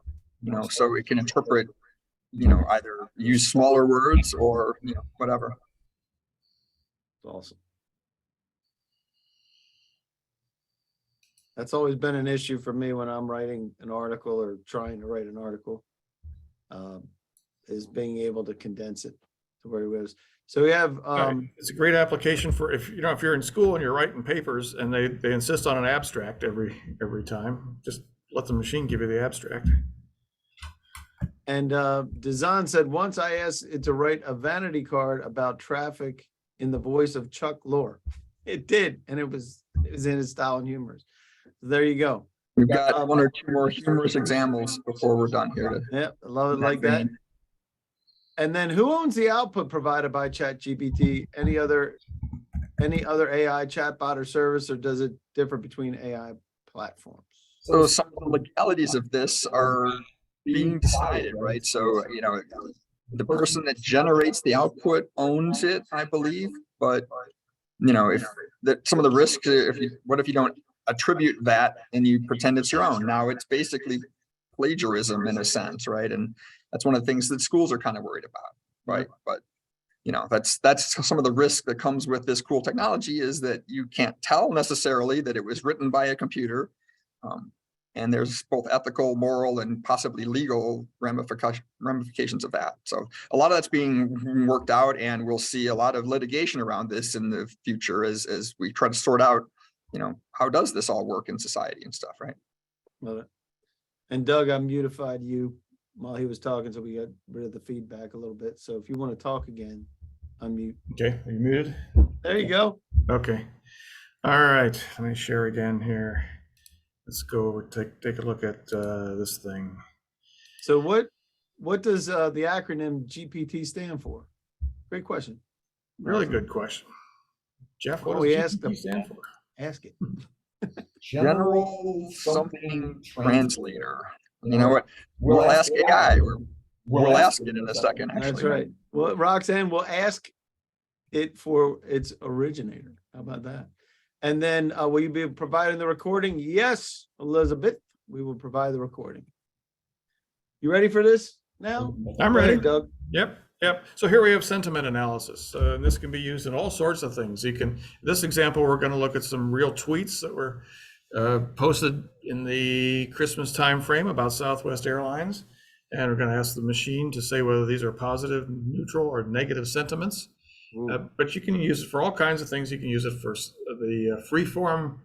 so it can interpret, either use smaller words or whatever. Awesome. That's always been an issue for me when I'm writing an article or trying to write an article, is being able to condense it to where it was. So we have it's a great application for if you're in school and you're writing papers and they insist on an abstract every time, just let the machine give you the abstract. And Dazan said, once I asked it to write a vanity card about traffic in the voice of Chuck Lorre. It did, and it was in his style and humor. So there you go. We've got 1 or 2 more humorous examples before we're done here. Yeah, I love it like that. And then who owns the output provided by ChatGPT? Any other AI chatbot or service, or does it differ between AI platforms? So some of the legalities of this are being decided, right? So, the person that generates the output owns it, I believe. But, if some of the risks, what if you don't attribute that and you pretend it's your own? Now it's basically plagiarism in a sense, right? And that's one of the things that schools are kind of worried about, right? But that's some of the risk that comes with this cool technology, is that you can't tell necessarily that it was written by a computer, and there's both ethical, moral, and possibly legal ramifications of that. So a lot of that's being worked out, and we'll see a lot of litigation around this in the future as we try to sort out, how does this all work in society and stuff, right? Love it. And Doug, I mutified you while he was talking, so we got rid of the feedback a little bit. So if you want to talk again, unmute. Okay, are you muted? There you go. Okay. All right, let me share again here. Let's go over, take a look at this thing. So what does the acronym GPT stand for? Great question. Really good question. Jeff, what Well, does we GPT asked them. stand for? Ask it. General something translator. You know what? We'll ask AI. We'll ask it in a second, actually. That's right. Well, Roxanne, we'll ask it for its originator. How about that? And then will you be providing the recording? Yes, Elizabeth, we will provide the recording. You ready for this now? I'm ready. Doug. Yep. Yep. So here we have sentiment analysis. And this can be used in all sorts of things. You can, this example, we're going to look at some real tweets that were posted in the Christmas time frame about Southwest Airlines. And we're going to ask the machine to say whether these are positive, neutral, or negative sentiments. But you can use it for all kinds of things. You can use it for the free form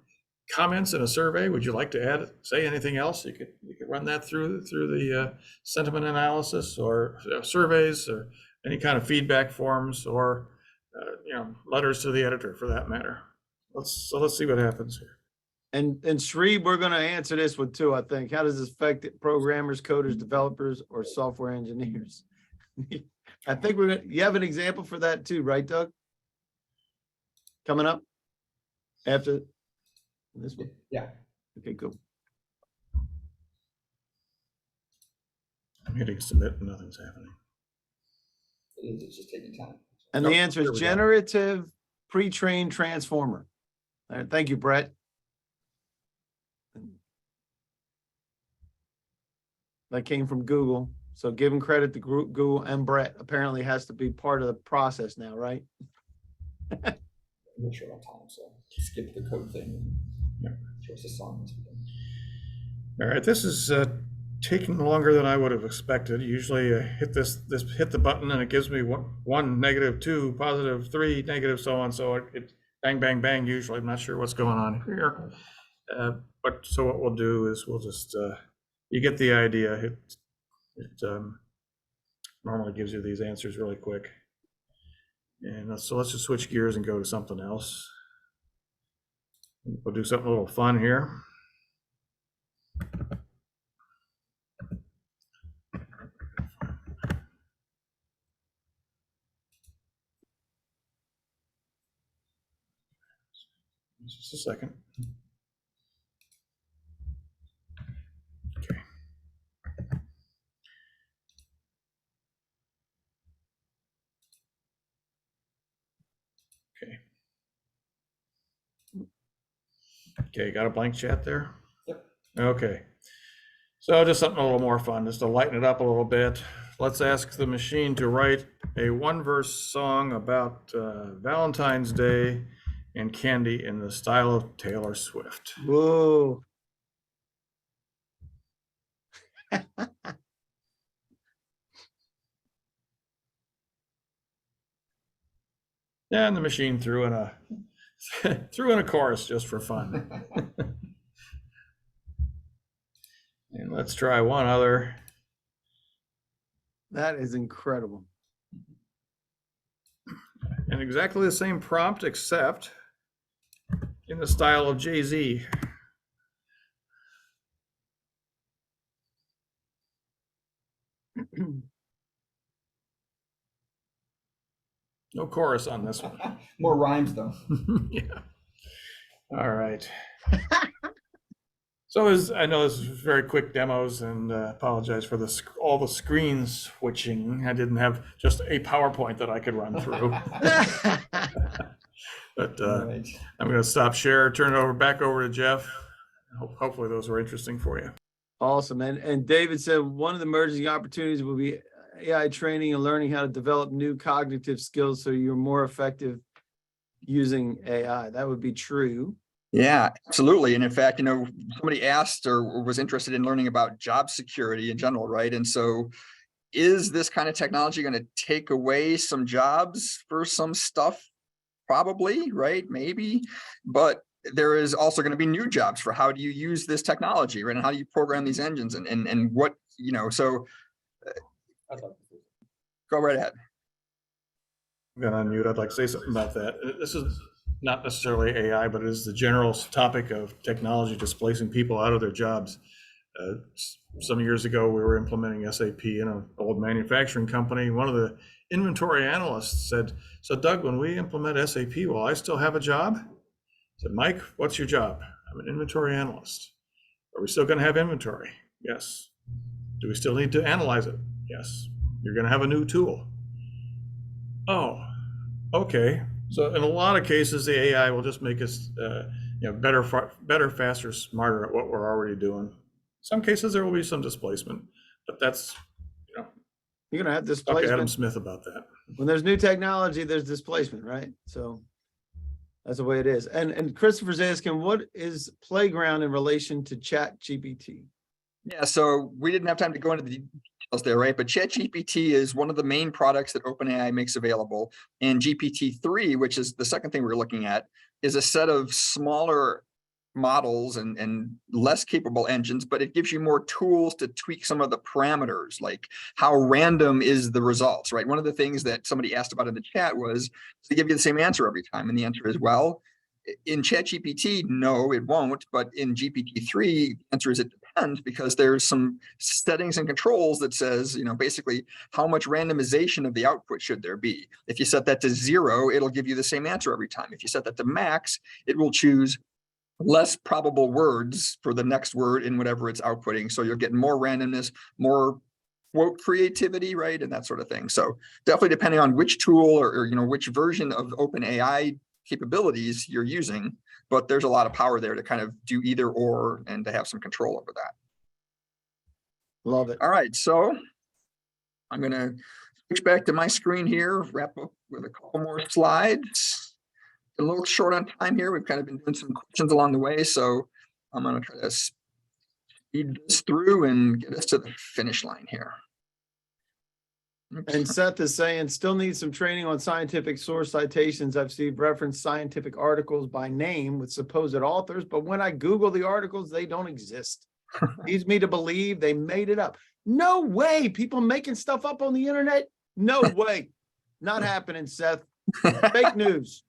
comments in a survey. Would you like to say anything else? You could run that through the sentiment analysis, or surveys, or any kind of feedback forms, or letters to the editor for that matter. Let's see what happens here. And Sri, we're going to answer this one too, I think. How does this affect programmers, coders, developers, or software engineers? I think you have an example for that too, right, Doug? Coming up after this one? Yeah. Okay, cool. I'm hitting submit and nothing's happening. It's just taking time. And Nope, the answer there is we go. generative pre-trained transformer. All right, thank you, Brett. That came from Google. So giving credit to Google and Brett apparently has to be part of the process now, right? I'm not sure on time, so skip the code thing. Yeah. Show us a song. All right, this is taking longer than I would have expected. Usually I hit hit the button and it gives me one, negative, 2, positive, 3, negative, so on. So it bang, bang, bang. Usually I'm not sure what's going on here. But so what we'll do is we'll just, you get the idea. It normally gives you these answers really quick. And so let's just switch gears and go to something else. We'll do something a little fun here. Just a second. Okay. Okay. Okay, got a blank chat there? Yep. Okay. So just something a little more fun, just to lighten it up a little bit. Let's ask the machine to write a one-verse song about Valentine's Day and candy in the style of Taylor Swift. Whoa. And the machine threw in a chorus just for fun. And let's try one other. That is incredible. And exactly the same prompt, except in the style of Jay-Z. No chorus on this one. More rhymes though. Yeah. All right. So I know this is very quick demos, and apologize for all the screen switching. I didn't have just a PowerPoint that I could run through. But Right. I'm going to stop share, turn it back over to Jeff. Hopefully those were interesting for you. Awesome. And David said one of the emerging opportunities will be AI training and learning how to develop new cognitive skills so you're more effective using AI. That would be true. Yeah, absolutely. And in fact, somebody asked or was interested in learning about job security in general, right? And so is this kind of technology going to take away some jobs for some stuff? Probably, right? Maybe. But there is also going to be new jobs for how do you use this technology, right? And how do you program these engines and what, so go right ahead. I'm going to unmute. I'd like to say something about that. This is not necessarily AI, but it is the general topic of technology displacing people out of their jobs. Some years ago, we were implementing SAP in an old manufacturing company. One of the inventory analysts said, "So Doug, when we implement SAP, will I still have a job?" I said, "Mike, what's your job?" "I'm an inventory analyst." "Are we still going to have inventory?" "Yes." "Do we still need to analyze it?" "Yes." "You're going to have a new tool." "Oh, okay." So in a lot of cases, the AI will just make us better, faster, smarter at what we're already doing. Some cases there will be some displacement, but that's You're gonna have Talk to Adam displacement. Smith about that. When there's new technology, there's displacement, right? So that's the way it is. And Christopher's asking, what is Playground in relation to Chat GPT? Yeah, so we didn't have time to go into the details there, right? But ChatGPT is one of the main products that OpenAI makes available. And GPT-3, which is the second thing we're looking at, is a set of smaller models and less capable engines, but it gives you more tools to tweak some of the parameters, like how random is the results, right? One of the things that somebody asked about in the chat was to give you the same answer every time. And the answer is, well, in ChatGPT, no, it won't. But in GPT-3, the answer is it depends, because there's some settings and controls that says, basically how much randomization of the output should there be. If you set that to 0, it'll give you the same answer every time. If you set that to max, it will choose less probable words for the next word in whatever it's outputting. So you'll get more randomness, more quote creativity, right? And that sort of thing. So definitely depending on which tool or which version of OpenAI capabilities you're using, but there's a lot of power there to kind of do either or and to have some control over that. Love it. All right, so I'm going to switch back to my screen here, wrap up with a couple more slides. A little short on time here. We've kind of been doing some questions along the way, so I'm going to try to speed this through and get us to the finish line here. And Seth is saying, still need some training on scientific source citations. I've seen referenced scientific articles by name with supposed authors, but when I Google the articles, they don't exist. Leads me to believe they made it up. No way. People making stuff up on the internet? No way. Not happening, Seth. Fake news.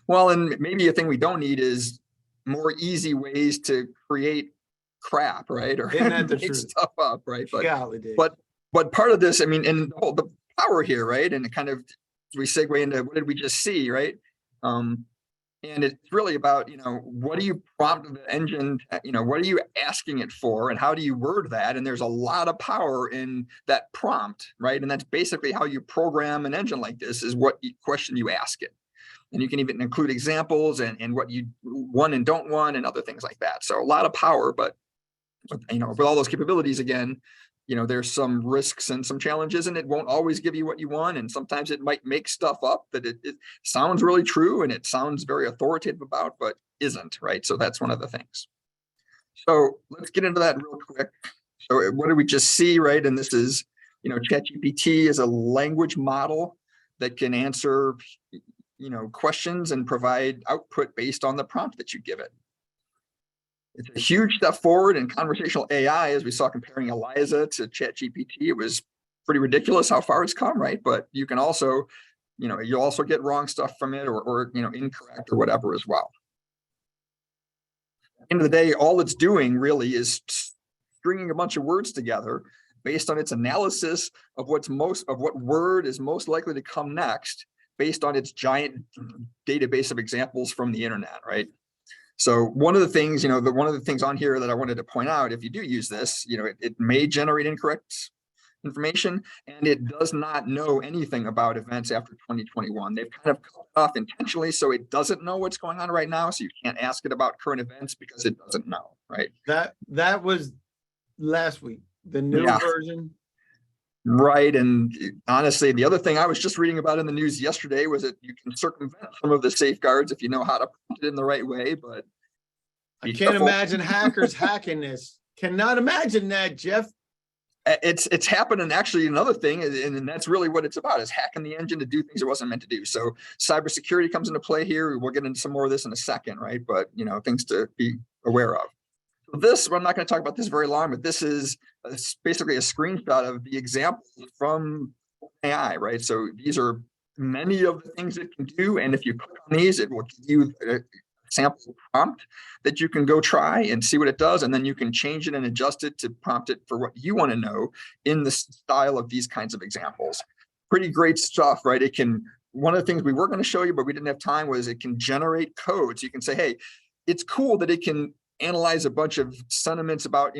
Well, and maybe a thing we don't need is more easy ways to create crap, right? Or Isn't that the make truth? stuff up, right? Golly, Dave. But part of this, I mean, and the power here, right? And it kind of, we segue into what did we just see, right? And it's really about, what do you prompt the engine, what are you asking it for and how do you word that? And there's a lot of power in that prompt, right? And that's basically how you program an engine like this, is what question you ask it. And you can even include examples and what you want and don't want and other things like that. So a lot of power, but with all those capabilities, again, there's some risks and some challenges, and it won't always give you what you want. And sometimes it might make stuff up that it sounds really true and it sounds very authoritative about, but isn't, right? So that's one of the things. So let's get into that real quick. So what did we just see, right? And this is, ChatGPT is a language model that can answer, questions and provide output based on the prompt that you give it. It's a huge step forward in conversational AI, as we saw comparing Eliza to ChatGPT. It was pretty ridiculous how far it's come, right? But you can also, you also get wrong stuff from it or incorrect or whatever as well. At the end of the day, all it's doing really is stringing a bunch of words together based on its analysis of what word is most likely to come next, based on its giant database of examples from the internet, right? So one of the things, one of the things on here that I wanted to point out, if you do use this, it may generate incorrect information, and it does not know anything about events after 2021. They've kind of cut off intentionally, so it doesn't know what's going on right now. So you can't ask it about current events because it doesn't know, right? That was last week, the new version. Right. And honestly, the other thing I was just reading about in the news yesterday was that you can circumvent some of the safeguards if you know how to put it in the right way. But I can't imagine hackers hacking this. Cannot imagine that, Jeff. It's happening. Actually, another thing, and that's really what it's about, is hacking the engine to do things it wasn't meant to do. So cybersecurity comes into play here. We'll get into some more of this in a second, right? But things to be aware of. This, I'm not going to talk about this very long, but this is basically a screenshot of the example from AI, right? So these are many of the things it can do. And if you click on these, it will give you a sample prompt that you can go try and see what it does. And then you can change it and adjust it to prompt it for what you want to know in the style of these kinds of examples. Pretty great stuff, right? It can, one of the things we were going to show you, but we didn't have time, was it can generate code. So you can say, hey, it's cool that it can analyze a bunch of sentiments about,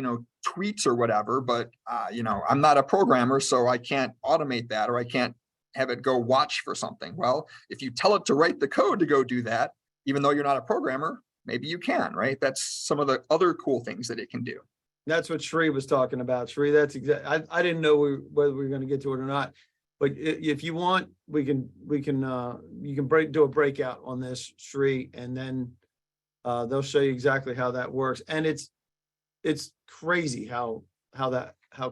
tweets or whatever, but, I'm not a programmer, so I can't automate that, or I can't have it go watch for something. Well, if you tell it to write the code to go do that, even though you're not a programmer, maybe you can, right? That's some of the other cool things that it can do. That's what Sri was talking about. Sri, that's exact. I didn't know whether we were going to get to it or not. But if you want, you can do a breakout on this, Sri, and then they'll show you exactly how that works. And it's crazy how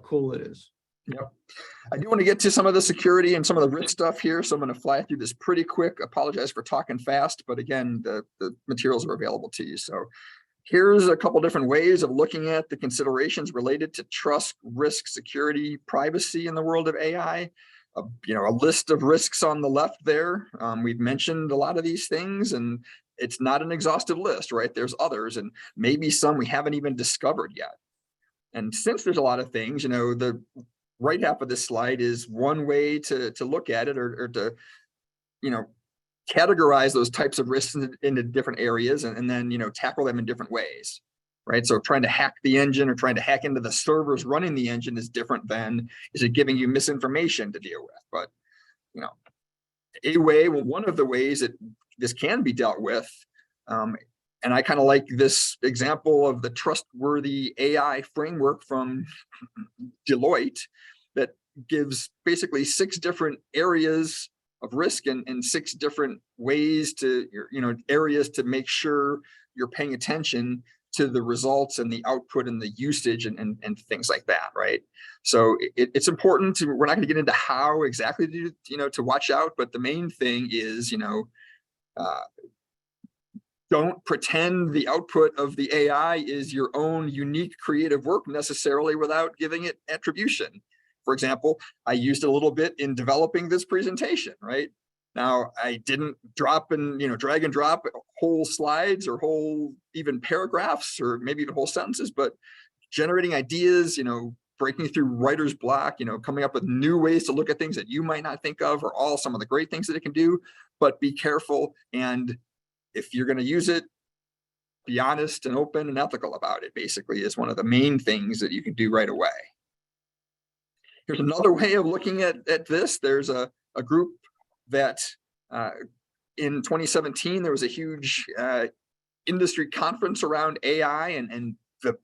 cool it is. Yep. I do want to get to some of the security and some of the risk stuff here, so I'm going to fly through this pretty quick. Apologize for talking fast, but again, the materials are available to you. So here's a couple different ways of looking at the considerations related to trust, risk, security, privacy in the world of AI. A list of risks on the left there. We've mentioned a lot of these things, and it's not an exhaustive list, right? There's others, and maybe some we haven't even discovered yet. And since there's a lot of things, the right half of this slide is one way to look at it, or to, categorize those types of risks into different areas, and then, tackle them in different ways, right? So trying to hack the engine or trying to hack into the servers running the engine is different than, is it giving you misinformation to deal with? But, one of the ways that this can be dealt with, and I kind of like this example of the trustworthy AI framework from Deloitte that gives basically 6 different areas of risk and 6 different ways to, areas to make sure you're paying attention to the results and the output and the usage and things like that, right? So it's important to, we're not going to get into how exactly to watch out, but the main thing is, don't pretend the output of the AI is your own unique creative work necessarily without giving it attribution. For example, I used it a little bit in developing this presentation, right? Now, I didn't drag and drop whole slides or whole even paragraphs or maybe even whole sentences, but generating ideas, breaking through writer's block, coming up with new ways to look at things that you might not think of, or all some of the great things that it can do. But be careful, and if you're going to use it, be honest and open and ethical about it, basically, is one of the main things that you can do right away. Here's another way of looking at this. There's a group that in 2017, there was a huge industry conference around AI and the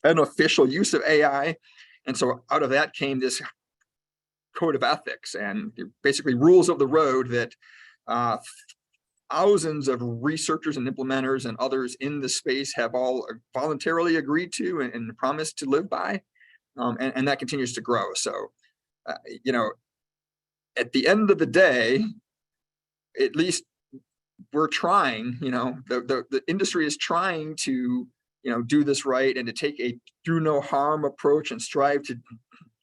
beneficial use of AI. And so out of that came this code of ethics and basically rules of the road that thousands of researchers and implementers and others in the space have all voluntarily agreed to and promised to live by. And that continues to grow. So, at the end of the day, at least we're trying, the industry is trying to, do this right and to take a do no harm approach and strive to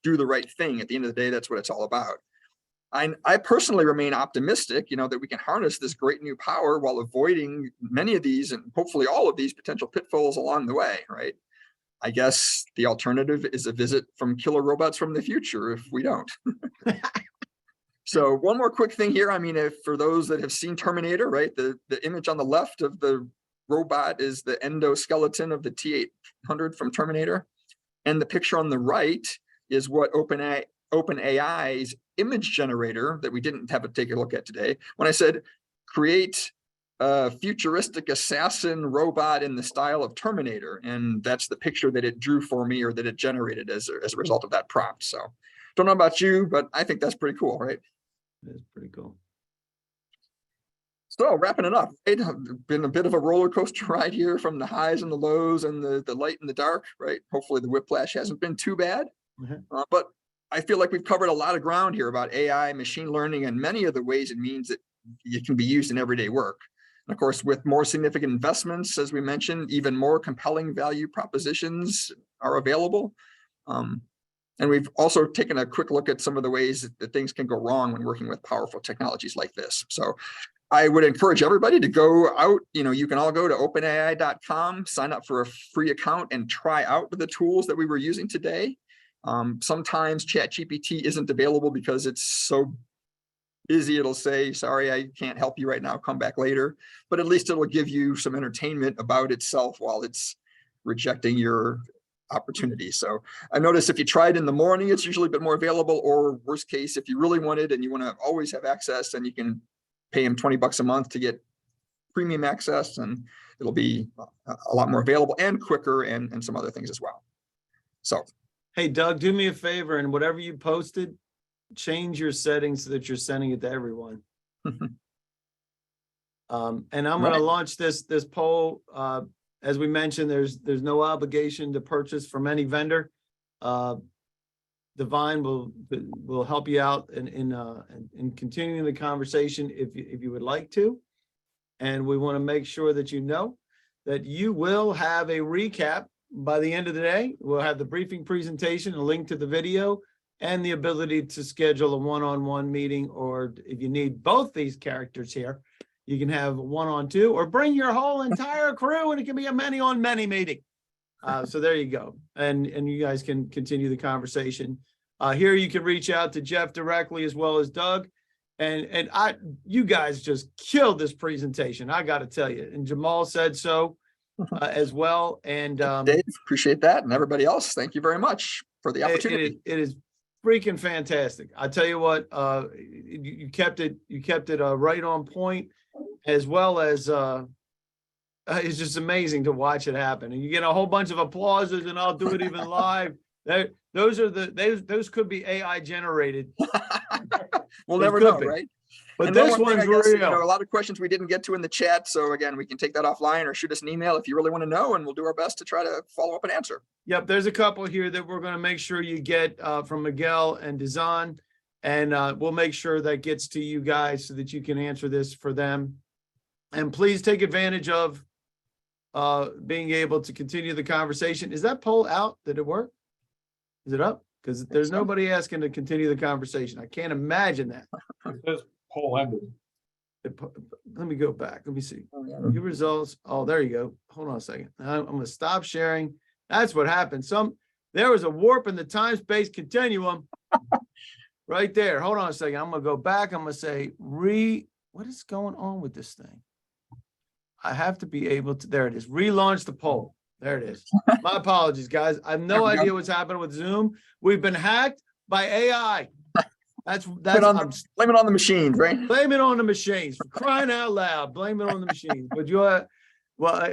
do the right thing. At the end of the day, that's what it's all about. I personally remain optimistic, that we can harness this great new power while avoiding many of these and hopefully all of these potential pitfalls along the way, right? I guess the alternative is a visit from killer robots from the future if we don't. So one more quick thing here. I mean, if for those that have seen Terminator, right, the image on the left of the robot is the endoskeleton of the T-800 from Terminator. And the picture on the right is what OpenAI's image generator that we didn't have to take a look at today. When I said create a futuristic assassin robot in the style of Terminator, and that's the picture that it drew for me, or that it generated as a result of that prompt. So don't know about you, but I think that's pretty cool, right? That's pretty cool. So wrapping it up, it's been a bit of a roller coaster ride here, from the highs and the lows and the light and the dark, right? Hopefully the whiplash hasn't been too bad, but I feel like we've covered a lot of ground here about AI, machine learning, and many of the ways and means that it can be used in everyday work. And of course, with more significant investments, as we mentioned, even more compelling value propositions are available. And we've also taken a quick look at some of the ways that things can go wrong when working with powerful technologies like this. So I would encourage everybody to go out. You can all go to openai.com, sign up for a free account, and try out the tools that we were using today. Sometimes ChatGPT isn't available because it's so busy. It'll say, sorry, I can't help you right now, come back later. But at least it'll give you some entertainment about itself while it's rejecting your opportunity. So I noticed if you try it in the morning, it's usually a bit more available, or worst case, if you really want it and you want to always have access, then you can pay him $20 a month to get premium access, and it'll be a lot more available and quicker, and some other things as well. So Hey, Doug, do me a favor, and whatever you posted, change your settings so that you're sending it to everyone. And I'm gonna Right. launch this poll. As we mentioned, there's no obligation to purchase from any vendor. Divine will help you out in continuing the conversation if you would like to. And we want to make sure that you know that you will have a recap by the end of the day. We'll have the briefing presentation, a link to the video, and the ability to schedule a one-on-one meeting, or if you need both these characters here, you can have one-on-two, or bring your whole entire crew, and it can be a many-on-many meeting. So there you go. And you guys can continue the conversation. Here you can reach out to Jeff directly as well as Doug. And you guys just killed this presentation, I got to tell you. And Jamal said so as well. And Dave, appreciate that. And everybody else, thank you very much for the opportunity. it is freaking fantastic. I tell you what, you kept it right on point, as well as it's just amazing to watch it happen. And you get a whole bunch of applauses, and I'll do it even live. Those could be AI generated. We'll It never could know, be. right? But And then this one thing, one's I guess, real. you know, a lot of questions we didn't get to in the chat. So again, we can take that offline or shoot us an email if you really want to know, and we'll do our best to try to follow up and answer. Yep, there's a couple here that we're going to make sure you get from Miguel and Dizan, and we'll make sure that gets to you guys so that you can answer this for them. And please take advantage of being able to continue the conversation. Is that poll out? Did it work? Is it up? Because there's so. nobody asking to continue the conversation. I can't imagine that. It says poll ended. Let me go back. Let me see. Oh, yeah. Your results. Oh, there you go. Hold on a second. I'm going to stop sharing. That's what happened. There was a warp in the time-space continuum right there. Hold on a second. I'm going to go back. I'm going to say what is going on with this thing? I have to be able to, there it is. Relaunch the poll. There it is. My apologies, guys. I have no There we go. idea what's happening with Zoom. We've been hacked by AI. I'm Blame it on the machines, right? blame it on the machines, for crying out loud. Blame it on the machines. But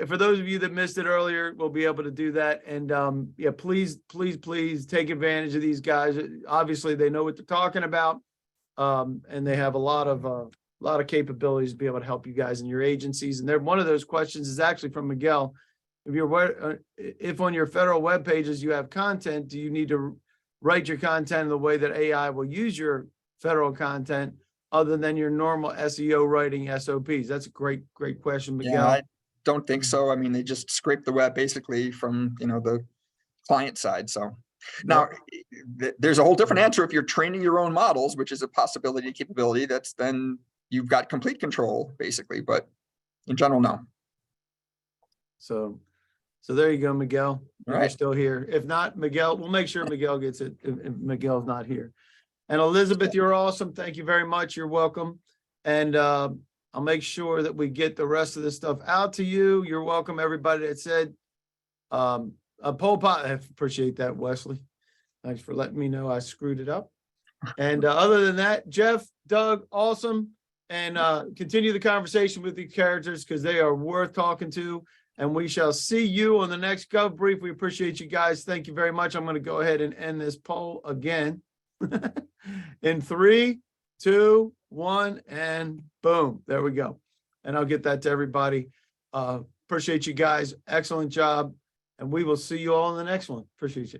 for those of you that missed it earlier, we'll be able to do that. And yeah, please take advantage of these guys. Obviously, they know what they're talking about, and they have a lot of capabilities to be able to help you guys in your agencies. And one of those questions is actually from Miguel. If on your federal web pages you have content, do you need to write your content in the way that AI will use your federal content other than your normal SEO writing SOPs? That's a great question, Miguel. Yeah, I don't think so. I mean, they just scrape the web basically from, the client side. So now there's a whole different answer if you're training your own models, which is a possibility, capability. That's then you've got complete control basically, but in general, no. So there you go, Miguel. If All you're right. still here. If not, Miguel, we'll make sure Miguel gets it if Miguel's not here. And Elizabeth, you're awesome. Thank you very much. You're welcome. And I'll make sure that we get the rest of this stuff out to you. You're welcome, everybody that said a poll pot. I appreciate that, Wesley. Thanks for letting me know I screwed it up. And other than that, Jeff, Doug, awesome. And continue the conversation with these characters because they are worth talking to. And we shall see you on the next Gov Brief. We appreciate you guys. Thank you very much. I'm going to go ahead and end this poll again. In 3, 2, 1, and boom. There we go. And I'll get that to everybody. Appreciate you guys. Excellent job. And we will see you all in the next one. Appreciate you.